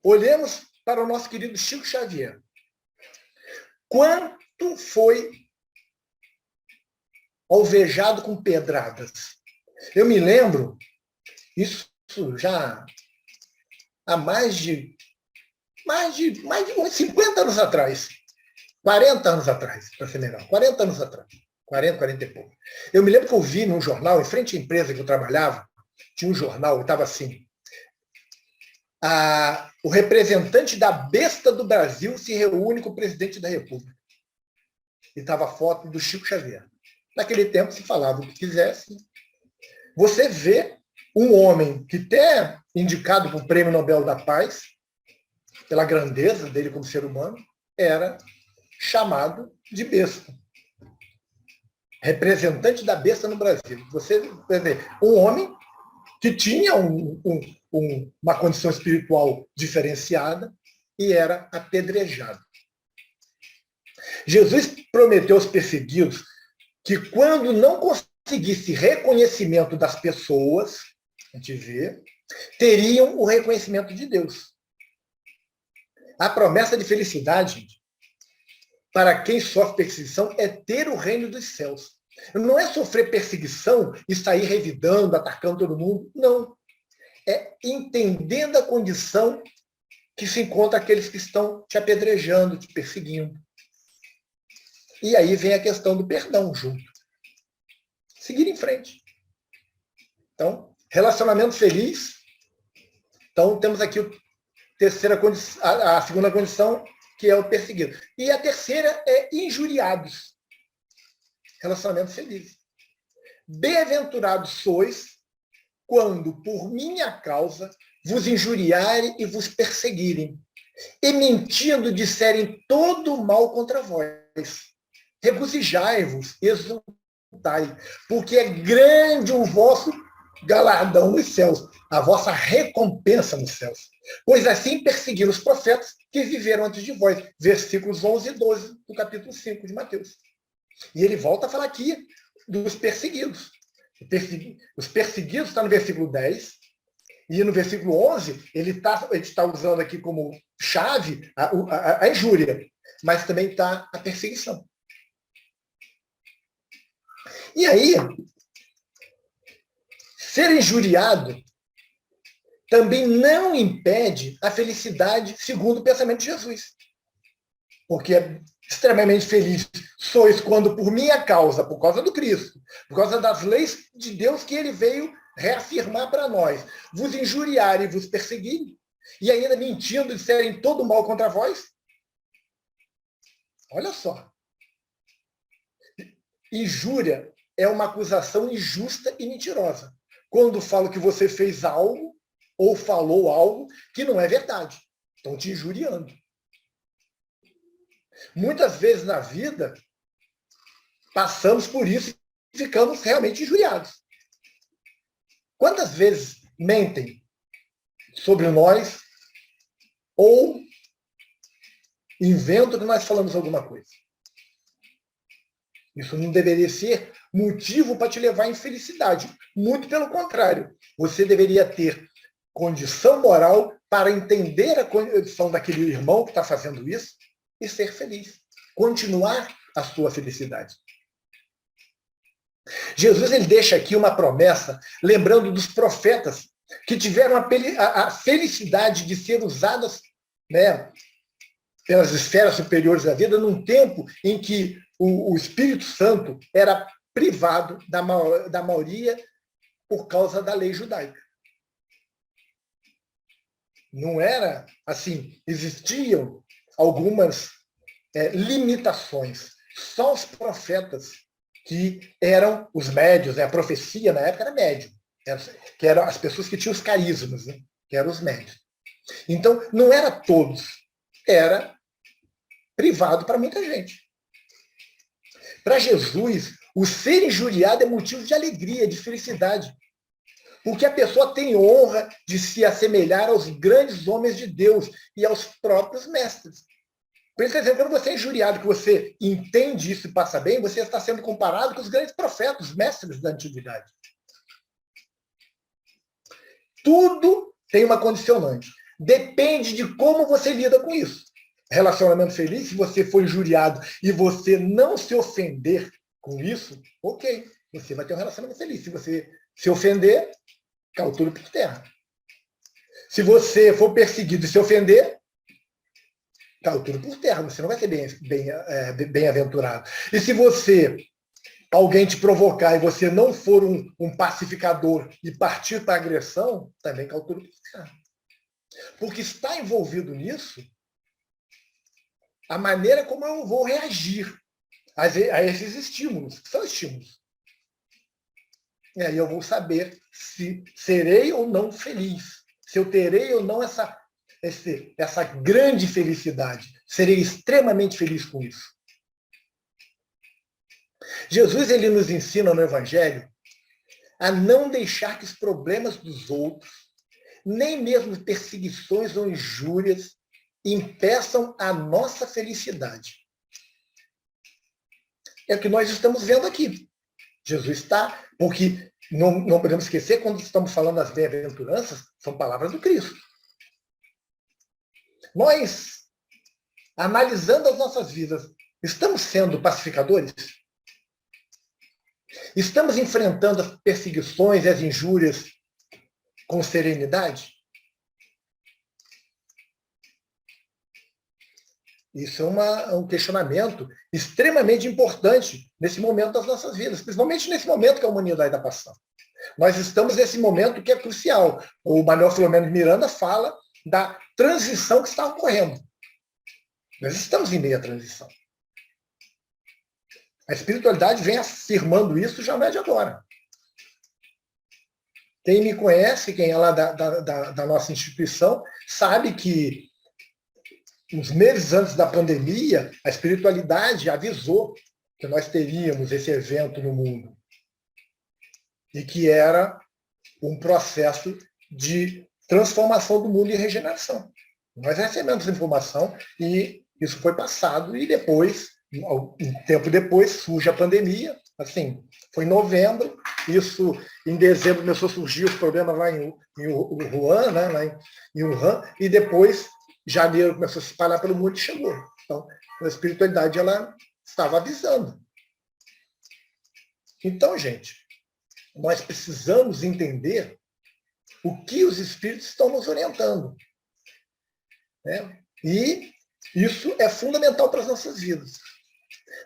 Olhemos para o nosso querido Chico Xavier. Quanto foi alvejado com pedradas? Eu me lembro, isso já há mais de uns 50 anos atrás, 40 anos atrás, para ser melhor, 40 anos atrás, 40 e pouco. Eu me lembro que eu vi num jornal, em frente à empresa que eu trabalhava, tinha um jornal, estava assim, o representante da besta do Brasil se reúne com o presidente da República. E estava a foto do Chico Xavier. Naquele tempo se falava o que quisesse. Você vê um homem que até indicado para o Prêmio Nobel da Paz, pela grandeza dele como ser humano, era chamado de besta. Representante da besta no Brasil. Você vê um homem que tinha uma condição espiritual diferenciada e era apedrejado. Jesus prometeu aos perseguidos que quando não conseguisse reconhecimento das pessoas, a gente vê, teriam o reconhecimento de Deus. A promessa de felicidade, gente, para quem sofre perseguição é ter o reino dos céus. Não é sofrer perseguição e sair revidando, atacando todo mundo. Não. É entendendo a condição que se encontra aqueles que estão te apedrejando, te perseguindo. E aí vem a questão do perdão junto. Seguir em frente. Então, relacionamento feliz. Então, temos aqui a segunda condição, que é o perseguido. E a terceira é injuriados. Relacionamento feliz. Bem-aventurados sois quando, por minha causa, vos injuriarem e vos perseguirem, e mentindo disserem todo o mal contra vós. Regozijai-vos, exultai, porque é grande o vosso galardão nos céus, a vossa recompensa nos céus. Pois assim perseguiram os profetas que viveram antes de vós. Versículos 11 e 12 do capítulo 5 de Mateus. E ele volta a falar aqui dos perseguidos. Os perseguidos está no versículo 10, e no versículo 11, ele está usando aqui como chave a injúria, mas também está a perseguição. E aí, ser injuriado também não impede a felicidade segundo o pensamento de Jesus. Porque é extremamente feliz sois quando por minha causa, por causa do Cristo, por causa das leis de Deus que ele veio reafirmar para nós, vos injuriarem e vos perseguirem, e ainda mentindo disserem todo mal contra vós. Olha só. Injúria é uma acusação injusta e mentirosa. Quando falo que você fez algo ou falou algo que não é verdade. Estão te injuriando. Muitas vezes na vida, passamos por isso e ficamos realmente injuriados. Quantas vezes mentem sobre nós ou inventam que nós falamos alguma coisa? Isso não deveria ser motivo para te levar à infelicidade. Muito pelo contrário. Você deveria ter condição moral para entender a condição daquele irmão que está fazendo isso e ser feliz. Continuar a sua felicidade. Jesus ele deixa aqui uma promessa, lembrando dos profetas que tiveram a felicidade de ser usadas, né, pelas esferas superiores da vida num tempo em que o Espírito Santo era privado da maioria por causa da lei judaica. Não era assim, existiam algumas limitações. Só os profetas que eram os médios, né? A profecia na época era médium, que eram as pessoas que tinham os carismas, né? Que eram os médios. Então, não era todos, era privado para muita gente. Para Jesus, o ser injuriado é motivo de alegria, de felicidade. Porque a pessoa tem honra de se assemelhar aos grandes homens de Deus e aos próprios mestres. Por exemplo, quando você é injuriado, que você entende isso e passa bem, você está sendo comparado com os grandes profetas, os mestres da antiguidade. Tudo tem uma condicionante. Depende de como você lida com isso. Relacionamento feliz, se você for injuriado e você não se ofender com isso, ok, você vai ter um relacionamento feliz. Se você se ofender, caiu tudo por terra. Se você for perseguido e se ofender, caiu tudo por terra. Você não vai ser bem-aventurado. E se alguém te provocar e você não for um pacificador e partir para a agressão, também caiu tudo por terra. Porque está envolvido nisso a maneira como eu vou reagir a esses estímulos, que são estímulos. E aí eu vou saber se serei ou não feliz, se eu terei ou não essa grande felicidade. Serei extremamente feliz com isso. Jesus ele nos ensina no Evangelho a não deixar que os problemas dos outros, nem mesmo perseguições ou injúrias, impeçam a nossa felicidade. É o que nós estamos vendo aqui. Jesus está, porque não podemos esquecer, quando estamos falando das bem-aventuranças, são palavras do Cristo. Nós, analisando as nossas vidas, estamos sendo pacificadores? Estamos enfrentando as perseguições e as injúrias com serenidade? Isso é um questionamento extremamente importante nesse momento das nossas vidas, principalmente nesse momento que a humanidade está passando. Nós estamos nesse momento que é crucial. O Manuel Filomeno de Miranda fala da transição que está ocorrendo. Nós estamos em meio à transição. A espiritualidade vem afirmando isso já não é de agora. Quem me conhece, quem é lá da nossa instituição, sabe que uns meses antes da pandemia, a espiritualidade avisou que nós teríamos esse evento no mundo. E que era um processo de transformação do mundo e regeneração. Nós recebemos informação e isso foi passado, e depois, um tempo depois, surge a pandemia. Assim, foi em novembro, isso em dezembro começou a surgir os problemas lá em Wuhan, né, lá em Wuhan, e depois, janeiro, começou a se espalhar pelo mundo e chegou. Então, a espiritualidade, ela estava avisando. Então, gente, nós precisamos entender o que os espíritos estão nos orientando, né? E isso é fundamental para as nossas vidas.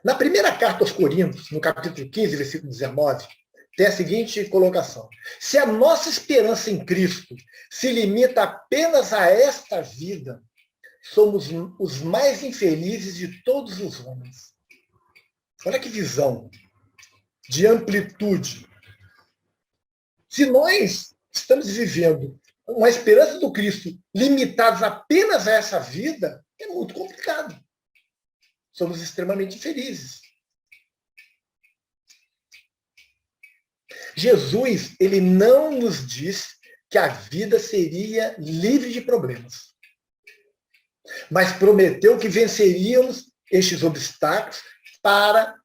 Na primeira carta aos Coríntios, no capítulo 15, versículo 19, tem a seguinte colocação: se a nossa esperança em Cristo se limita apenas a esta vida, somos os mais infelizes de todos os homens. Olha que visão de amplitude. Se nós estamos vivendo uma esperança do Cristo limitados apenas a essa vida, é muito complicado. Somos extremamente infelizes. Jesus, ele não nos disse que a vida seria livre de problemas, mas prometeu que venceríamos estes obstáculos para,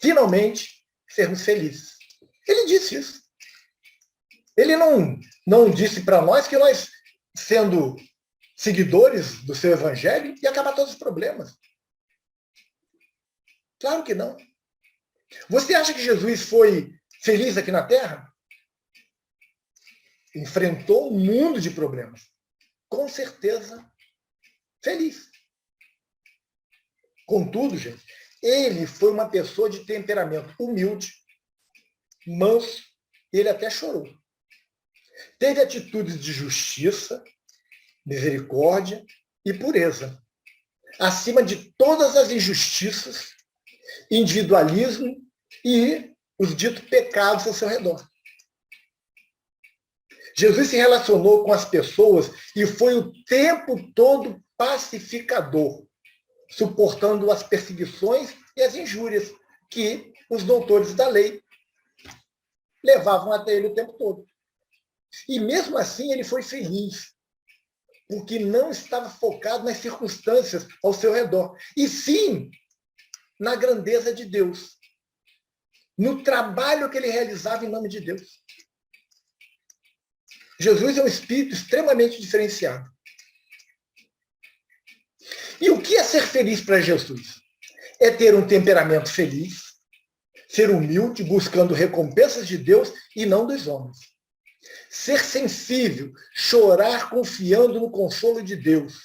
finalmente, sermos felizes. Ele disse isso. Ele não disse para nós que nós, sendo seguidores do seu evangelho, ia acabar todos os problemas. Claro que não. Você acha que Jesus foi feliz aqui na Terra? Enfrentou um mundo de problemas. Com certeza, feliz. Contudo, gente, ele foi uma pessoa de temperamento humilde, manso, ele até chorou. Teve atitudes de justiça, misericórdia e pureza, acima de todas as injustiças, individualismo e os ditos pecados ao seu redor. Jesus se relacionou com as pessoas e foi o tempo todo pacificador, suportando as perseguições e as injúrias que os doutores da lei levavam até ele o tempo todo. E mesmo assim ele foi feliz, porque não estava focado nas circunstâncias ao seu redor, e sim na grandeza de Deus, no trabalho que ele realizava em nome de Deus. Jesus é um espírito extremamente diferenciado. E o que é ser feliz para Jesus? É ter um temperamento feliz, ser humilde, buscando recompensas de Deus e não dos homens. Ser sensível, chorar confiando no consolo de Deus.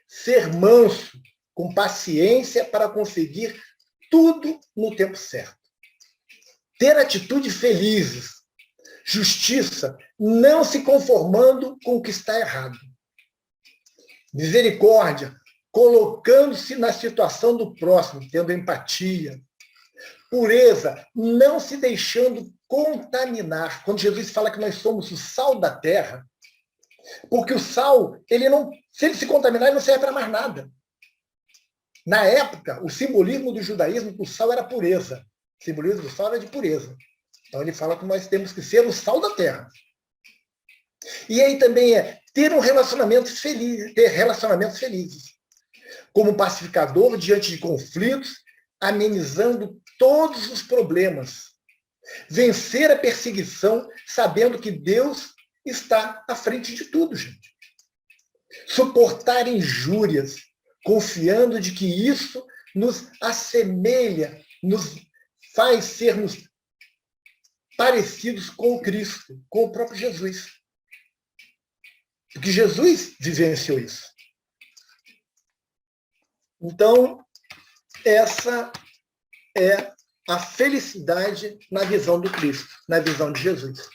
Ser manso, com paciência para conseguir tudo no tempo certo. Ter atitudes felizes, justiça, não se conformando com o que está errado. Misericórdia, colocando-se na situação do próximo, tendo empatia. Pureza, não se deixando contaminar. Quando Jesus fala que nós somos o sal da terra, porque o sal, se ele se contaminar, ele não serve para mais nada. Na época, o simbolismo do judaísmo, o sal era pureza. O simbolismo do sal era de pureza. Então ele fala que nós temos que ser o sal da terra. E aí também é ter um relacionamento feliz, ter relacionamentos felizes. Como pacificador diante de conflitos, amenizando todos os problemas. Vencer a perseguição, sabendo que Deus está à frente de tudo, gente. Suportar injúrias, confiando de que isso nos assemelha, nos faz sermos parecidos com o Cristo, com o próprio Jesus. Porque Jesus vivenciou isso. Então, essa é a felicidade na visão do Cristo, na visão de Jesus.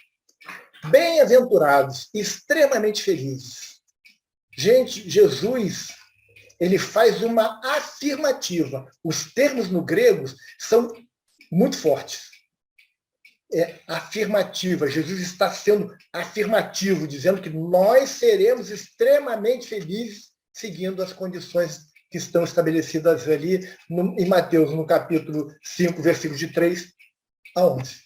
Bem-aventurados, extremamente felizes. Gente, Jesus, ele faz uma afirmativa. Os termos no grego são muito fortes. É afirmativa. Jesus está sendo afirmativo, dizendo que nós seremos extremamente felizes seguindo as condições que estão estabelecidas ali em Mateus, no capítulo 5, versículos de 3 a 11.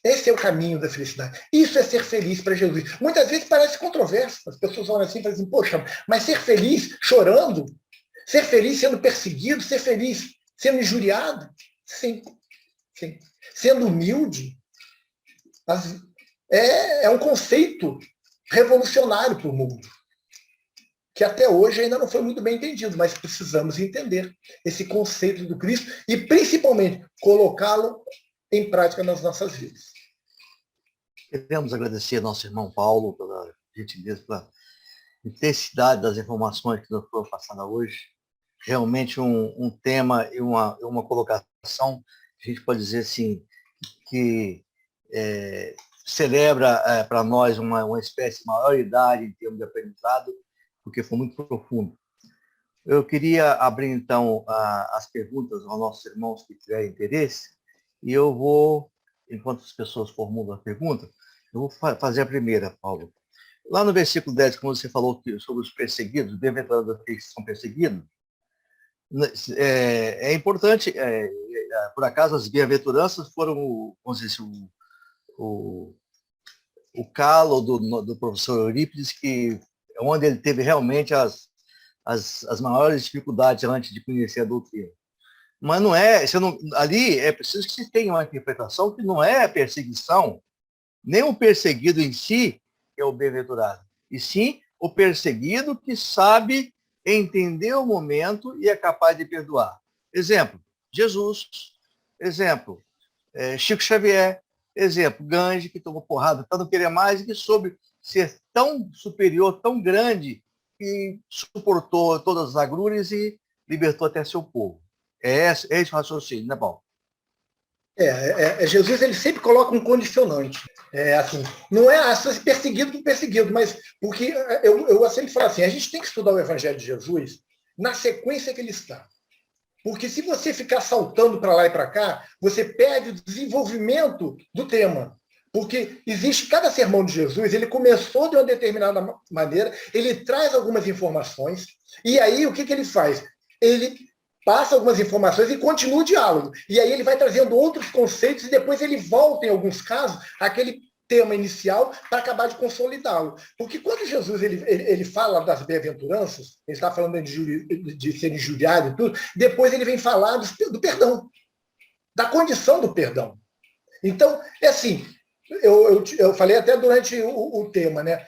Esse é o caminho da felicidade. Isso é ser feliz para Jesus. Muitas vezes parece controverso. As pessoas olham assim e falam assim, poxa, mas ser feliz chorando, ser feliz sendo perseguido, ser feliz sendo injuriado? Sim, sim. Sendo humilde, é um conceito revolucionário para o mundo, que até hoje ainda não foi muito bem entendido, mas precisamos entender esse conceito do Cristo e, principalmente, colocá-lo em prática nas nossas vidas. Queremos agradecer ao nosso irmão Paulo pela gentileza, pela intensidade das informações que nos foram passadas hoje. Realmente um tema e uma colocação, a gente pode dizer assim, que celebra para nós uma espécie de maioridade em termos de aprendizado, porque foi muito profundo. Eu queria abrir, então, as perguntas aos nossos irmãos que tiverem interesse, e eu vou, enquanto as pessoas formulam a pergunta, eu vou fazer a primeira, Paulo. Lá no versículo 10, como você falou sobre os perseguidos, bem-aventurados aqueles que são perseguidos, é importante, por acaso, as bem-aventuranças foram, vamos dizer, o calo do professor Eurípides, onde ele teve realmente as maiores dificuldades antes de conhecer a doutrina. Mas não é, ali é preciso que se tenha uma interpretação que não é perseguição, nem o perseguido em si é o bem-aventurado, e sim o perseguido que sabe entender o momento e é capaz de perdoar. Exemplo, Jesus. Exemplo, Chico Xavier. Exemplo, Gandhi, que tomou porrada para não querer mais e que soube ser tão superior, tão grande, que suportou todas as agruras e libertou até seu povo. É esse o raciocínio, né, Paulo? Jesus ele sempre coloca um condicionante. Assim, não é ser perseguido por perseguido, mas porque eu sempre falo assim, a gente tem que estudar o Evangelho de Jesus na sequência que ele está. Porque se você ficar saltando para lá e para cá, você perde o desenvolvimento do tema. Porque existe cada sermão de Jesus, ele começou de uma determinada maneira, ele traz algumas informações, e aí o que ele faz? Ele passa algumas informações e continua o diálogo. E aí ele vai trazendo outros conceitos e depois ele volta, em alguns casos, àquele tema inicial para acabar de consolidá-lo. Porque quando Jesus ele fala das bem-aventuranças, ele está falando de ser injuriado e tudo, depois ele vem falar do perdão, da condição do perdão. Então, é assim, eu falei até durante o tema, né?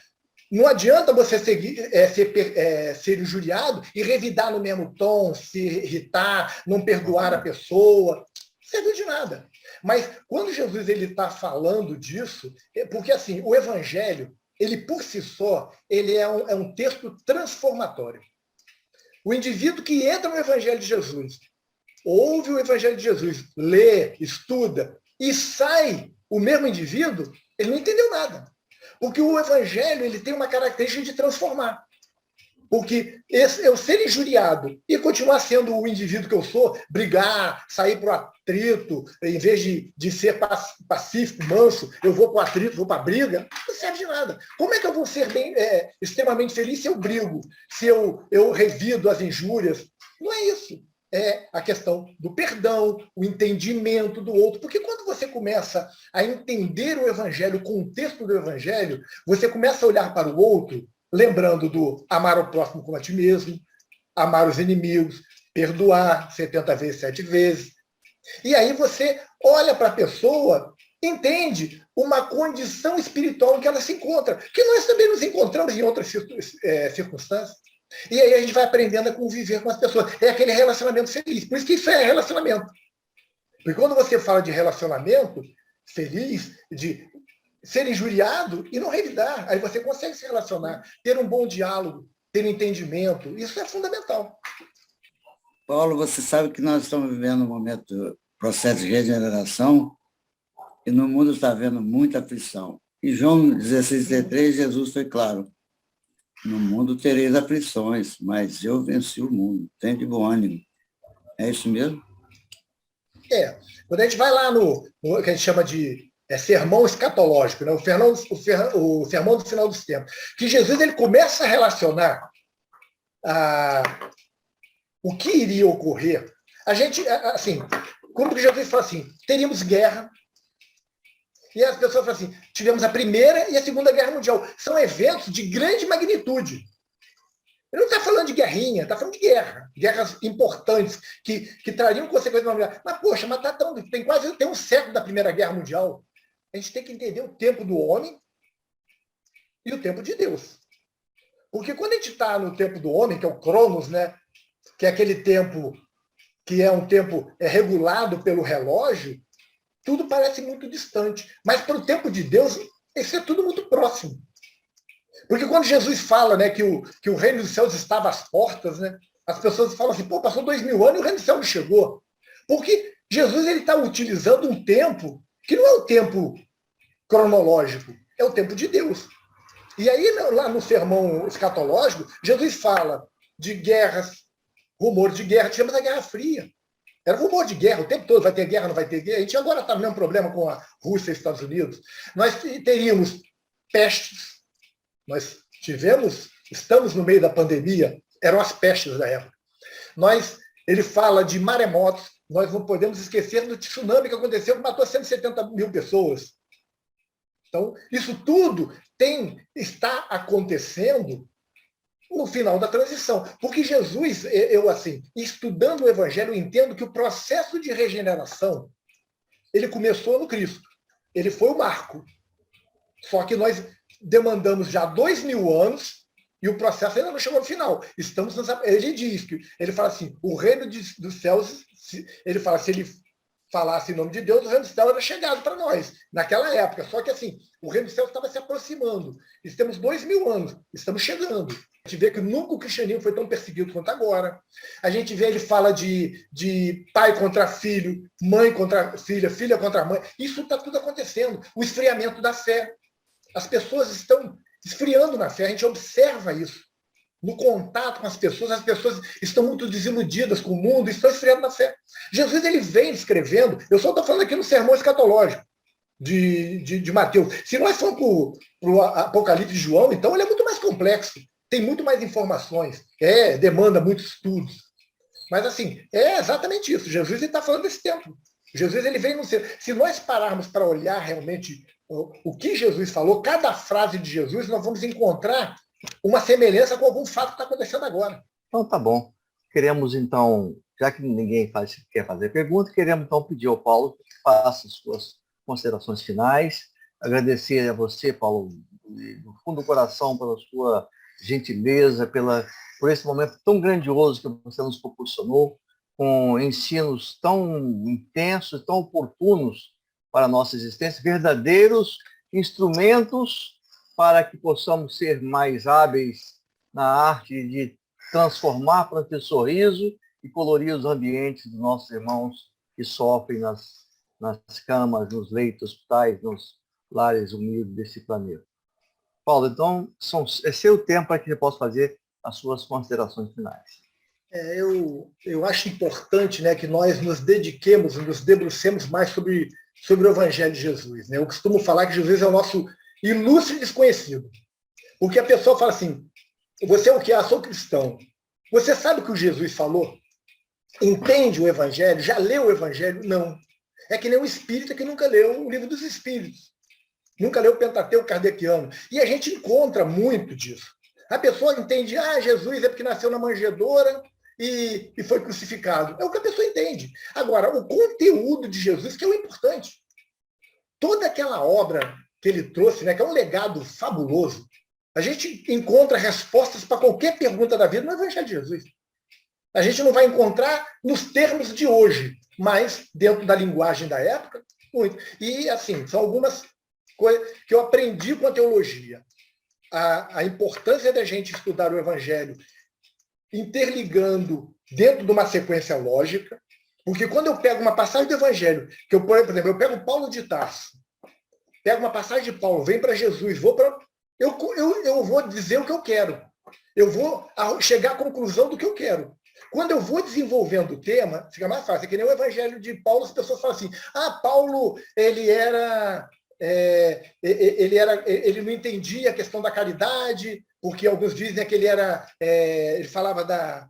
Não adianta você ser injuriado e revidar no mesmo tom, se irritar, não perdoar a pessoa. Não serve de nada. Mas quando Jesus está falando disso, porque assim, o Evangelho, ele por si só, ele é um texto transformatório. O indivíduo que entra no Evangelho de Jesus, ouve o Evangelho de Jesus, lê, estuda, e sai o mesmo indivíduo, ele não entendeu nada. Porque o Evangelho ele tem uma característica de transformar. Porque eu ser injuriado e continuar sendo o indivíduo que eu sou, brigar, sair para o atrito, em vez de ser pacífico, manso, eu vou para o atrito, vou para a briga, não serve de nada. Como é que eu vou ser extremamente feliz se eu brigo, se eu revido as injúrias? Não é isso. É a questão do perdão, o entendimento do outro. Porque quando você começa a entender o Evangelho, o contexto do Evangelho, você começa a olhar para o outro, lembrando do amar o próximo como a ti mesmo, amar os inimigos, perdoar 70 vezes, 7 vezes. E aí você olha para a pessoa, entende uma condição espiritual em que ela se encontra, que nós também nos encontramos em outras circunstâncias. E aí a gente vai aprendendo a conviver com as pessoas. É aquele relacionamento feliz. Por isso que isso é relacionamento. Porque quando você fala de relacionamento feliz, de ser injuriado e não revidar, aí você consegue se relacionar, ter um bom diálogo, ter entendimento. Isso é fundamental. Paulo, você sabe que nós estamos vivendo um momento de processo de regeneração e no mundo está havendo muita aflição. Em João 16,3, Jesus foi claro. No mundo tereis aflições, mas eu venci o mundo. Tem de bom ânimo. É isso mesmo? Quando a gente vai lá no que a gente chama de sermão escatológico, né? o sermão do final dos tempos, que Jesus ele começa a relacionar o que iria ocorrer. A gente, assim, como que Jesus fala assim, teríamos guerra, E as pessoas falam assim, tivemos a Primeira e a Segunda Guerra Mundial. São eventos de grande magnitude. Ele não está falando de guerrinha, está falando de guerra. Guerras importantes, que trariam consequências mundiais. Mas, poxa, tem um século da Primeira Guerra Mundial. A gente tem que entender o tempo do homem e o tempo de Deus. Porque quando a gente está no tempo do homem, que é o Cronos, né? Que é aquele tempo que é um tempo regulado pelo relógio, tudo parece muito distante. Mas para o tempo de Deus, isso é tudo muito próximo. Porque quando Jesus fala, né, que o reino dos céus estava às portas, né, as pessoas falam assim, pô, passou 2000 anos e o reino dos céus não chegou. Porque Jesus está utilizando um tempo que não é o tempo cronológico, é o tempo de Deus. E aí, lá no sermão escatológico, Jesus fala de guerras, rumor de guerra, tivemos a Guerra Fria. Era rumor de guerra o tempo todo, vai ter guerra, não vai ter guerra. A gente agora está no mesmo problema com a Rússia e Estados Unidos. Nós teríamos pestes, nós estamos no meio da pandemia, eram as pestes da época. Ele fala de maremotos, nós não podemos esquecer do tsunami que aconteceu, que matou 170 mil pessoas. Então, isso tudo está acontecendo no final da transição. Porque Jesus, estudando o Evangelho, eu entendo que o processo de regeneração, ele começou no Cristo. Ele foi o marco. Só que nós demandamos já 2000 anos e o processo ainda não chegou ao final. Ele diz ele fala assim, o reino dos céus, ele fala, se ele falasse em nome de Deus, o reino dos céus era chegado para nós, naquela época. Só que assim, o reino dos céus estava se aproximando. Temos 2000 anos, estamos chegando. A gente vê que nunca o cristianismo foi tão perseguido quanto agora. A gente vê, ele fala de pai contra filho, mãe contra filha, filha contra mãe. Isso está tudo acontecendo. O esfriamento da fé. As pessoas estão esfriando na fé, a gente observa isso. No contato com as pessoas estão muito desiludidas com o mundo, estão esfriando na fé. Jesus, ele vem escrevendo, eu só estou falando aqui no sermão escatológico de Mateus. Se nós formos para o Apocalipse de João, então ele é muito mais complexo, tem muito mais informações, demanda muitos estudos. Mas assim, é exatamente isso. Jesus está falando desse tempo. Jesus, ele vem no ser. Se nós pararmos para olhar realmente o que Jesus falou, cada frase de Jesus, nós vamos encontrar uma semelhança com algum fato que está acontecendo agora. Então, tá bom. Queremos, então, já que ninguém quer fazer pergunta, queremos, então, pedir ao Paulo que faça suas considerações finais. Agradecer a você, Paulo, do fundo do coração, pela sua gentileza, por esse momento tão grandioso que você nos proporcionou, com ensinos tão intensos, tão oportunos para a nossa existência, verdadeiros instrumentos para que possamos ser mais hábeis na arte de transformar para ter sorriso e colorir os ambientes dos nossos irmãos que sofrem nas camas, nos leitos hospitais, nos lares humildes desse planeta. Paulo, então, é seu tempo para que você possa fazer as suas considerações finais. Eu acho importante, né, que nós nos dediquemos, nos debrucemos mais sobre o Evangelho de Jesus. Né? Eu costumo falar que Jesus é o nosso ilustre desconhecido. Porque a pessoa fala assim, você é o que? Sou cristão. Você sabe o que o Jesus falou? Entende o Evangelho? Já leu o Evangelho? Não. É que nem um espírita que nunca leu o Livro dos Espíritos. Nunca leu o Pentateuco kardeciano. E a gente encontra muito disso. A pessoa entende, Jesus é porque nasceu na manjedoura e foi crucificado. É o que a pessoa entende. Agora, o conteúdo de Jesus que é o importante. Toda aquela obra que ele trouxe, né, que é um legado fabuloso, a gente encontra respostas para qualquer pergunta da vida no Evangelho de Jesus. A gente não vai encontrar nos termos de hoje, mas dentro da linguagem da época, muito. E, assim, são algumas coisas que eu aprendi com a teologia. A importância da gente estudar o Evangelho interligando dentro de uma sequência lógica, porque quando eu pego uma passagem do Evangelho, por exemplo, eu pego Paulo de Tarso, pego uma passagem de Paulo, vem para Jesus, eu vou dizer o que eu quero. Eu vou chegar à conclusão do que eu quero. Quando eu vou desenvolvendo o tema, fica mais fácil. É que nem o Evangelho de Paulo, as pessoas falam assim, Paulo, ele não entendia a questão da caridade, porque alguns dizem que ele falava da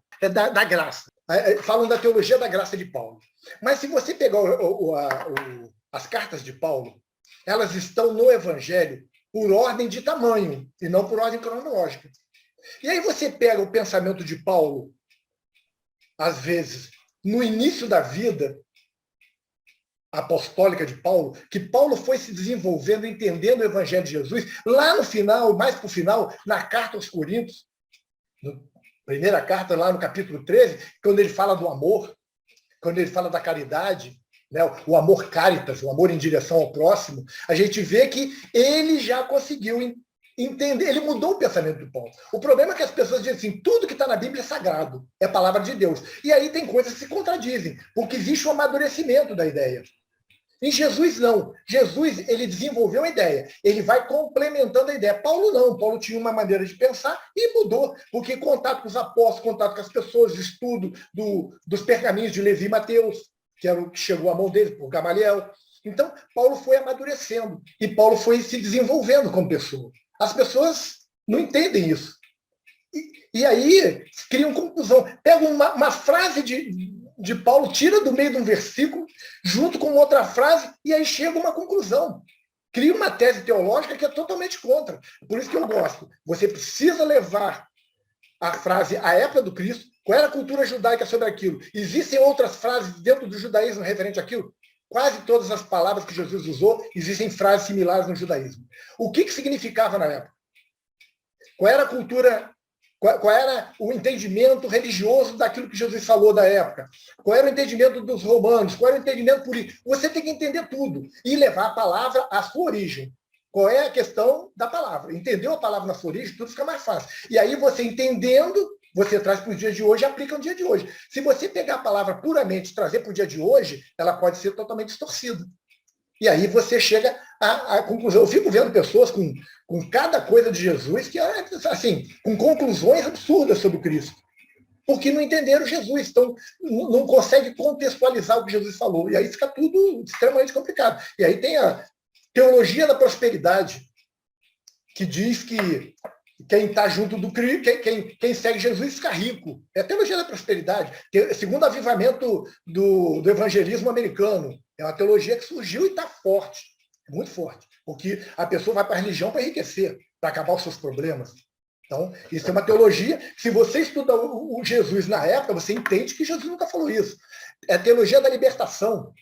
graça. Falam da teologia da graça de Paulo. Mas se você pegar as cartas de Paulo, elas estão no Evangelho por ordem de tamanho e não por ordem cronológica. E aí você pega o pensamento de Paulo, às vezes, no início da vida apostólica de Paulo, que Paulo foi se desenvolvendo, entendendo o Evangelho de Jesus, lá no final, mais para o final, na carta aos Coríntios, primeira carta, lá no capítulo 13, quando ele fala do amor, quando ele fala da caridade, né, o amor caritas, o amor em direção ao próximo, a gente vê que ele já conseguiu entender, ele mudou o pensamento do Paulo. O problema é que as pessoas dizem assim, tudo que está na Bíblia é sagrado, é palavra de Deus. E aí tem coisas que se contradizem, porque existe um amadurecimento da ideia. Em Jesus, não. Jesus, ele desenvolveu a ideia. Ele vai complementando a ideia. Paulo, não. Paulo tinha uma maneira de pensar e mudou. Porque contato com os apóstolos, contato com as pessoas, estudo dos pergaminhos de Levi e Mateus, que era o que chegou à mão dele, por Gamaliel. Então, Paulo foi amadurecendo. E Paulo foi se desenvolvendo como pessoa. As pessoas não entendem isso. E aí, criam conclusão. Pega uma frase de Paulo, tira do meio de um versículo, junto com outra frase, e aí chega uma conclusão. Cria uma tese teológica que é totalmente contra. Por isso que eu gosto. Você precisa levar a frase à época do Cristo, qual era a cultura judaica sobre aquilo. Existem outras frases dentro do judaísmo referente àquilo? Quase todas as palavras que Jesus usou, existem frases similares no judaísmo. O que significava na época? Qual era a cultura, qual era o entendimento religioso daquilo que Jesus falou da época? Qual era o entendimento dos romanos? Qual era o entendimento político? Você tem que entender tudo e levar a palavra à sua origem. Qual é a questão da palavra? Entendeu a palavra na sua origem, tudo fica mais fácil. E aí você entendendo, você traz para o dia de hoje e aplica no dia de hoje. Se você pegar a palavra puramente e trazer para o dia de hoje, ela pode ser totalmente distorcida. E aí você chega à conclusão. Eu fico vendo pessoas com cada coisa de Jesus que é assim, com conclusões absurdas sobre o Cristo. Porque não entenderam Jesus, então não consegue contextualizar o que Jesus falou. E aí fica tudo extremamente complicado. E aí tem a teologia da prosperidade, que diz que quem está junto do Cristo, quem segue Jesus fica rico. É a teologia da prosperidade. Segundo o avivamento do evangelismo americano, é uma teologia que surgiu e está forte, muito forte. Porque a pessoa vai para a religião para enriquecer, para acabar os seus problemas. Então, isso é uma teologia. Se você estuda o Jesus na época, você entende que Jesus nunca falou isso. É a teologia da libertação,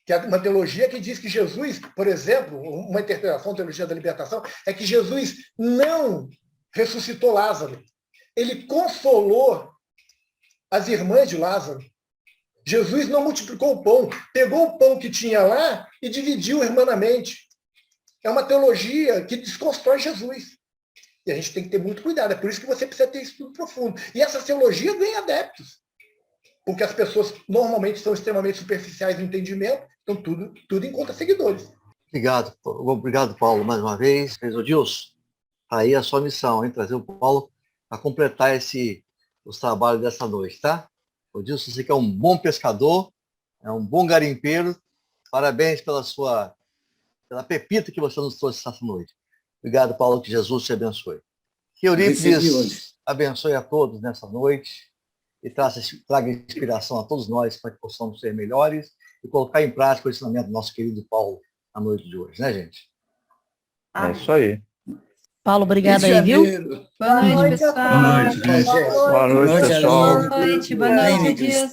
que é uma teologia que diz que Jesus, por exemplo, uma interpretação da teologia da libertação, é que Jesus não ressuscitou Lázaro. Ele consolou as irmãs de Lázaro. Jesus não multiplicou o pão, pegou o pão que tinha lá e dividiu irmanamente. É uma teologia que desconstrói Jesus. E a gente tem que ter muito cuidado. É por isso que você precisa ter estudo profundo. E essa teologia ganha adeptos. Porque as pessoas normalmente são extremamente superficiais no entendimento, então tudo encontra seguidores. Obrigado, Paulo, mais uma vez. Odilson, aí a sua missão, hein? Trazer o Paulo para completar os trabalhos dessa noite, tá? Odilson, você que é um bom pescador, é um bom garimpeiro. Parabéns pela pepita que você nos trouxe essa noite. Obrigado, Paulo, que Jesus te abençoe. Que Eurípides abençoe a todos nessa noite e traga inspiração a todos nós para que possamos ser melhores e colocar em prática o ensinamento do nosso querido Paulo na noite de hoje, né, gente? É isso aí. Paulo, obrigada aí, viu? Boa noite, pessoal. Boa noite, gente. Boa noite, pessoal. Boa noite, Edilson.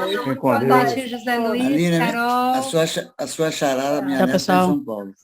Fiquem com Boa Deus. noite, José Luiz, Aline, Carol. a sua charada, minha Tchau, neta, é pessoal. São Paulo.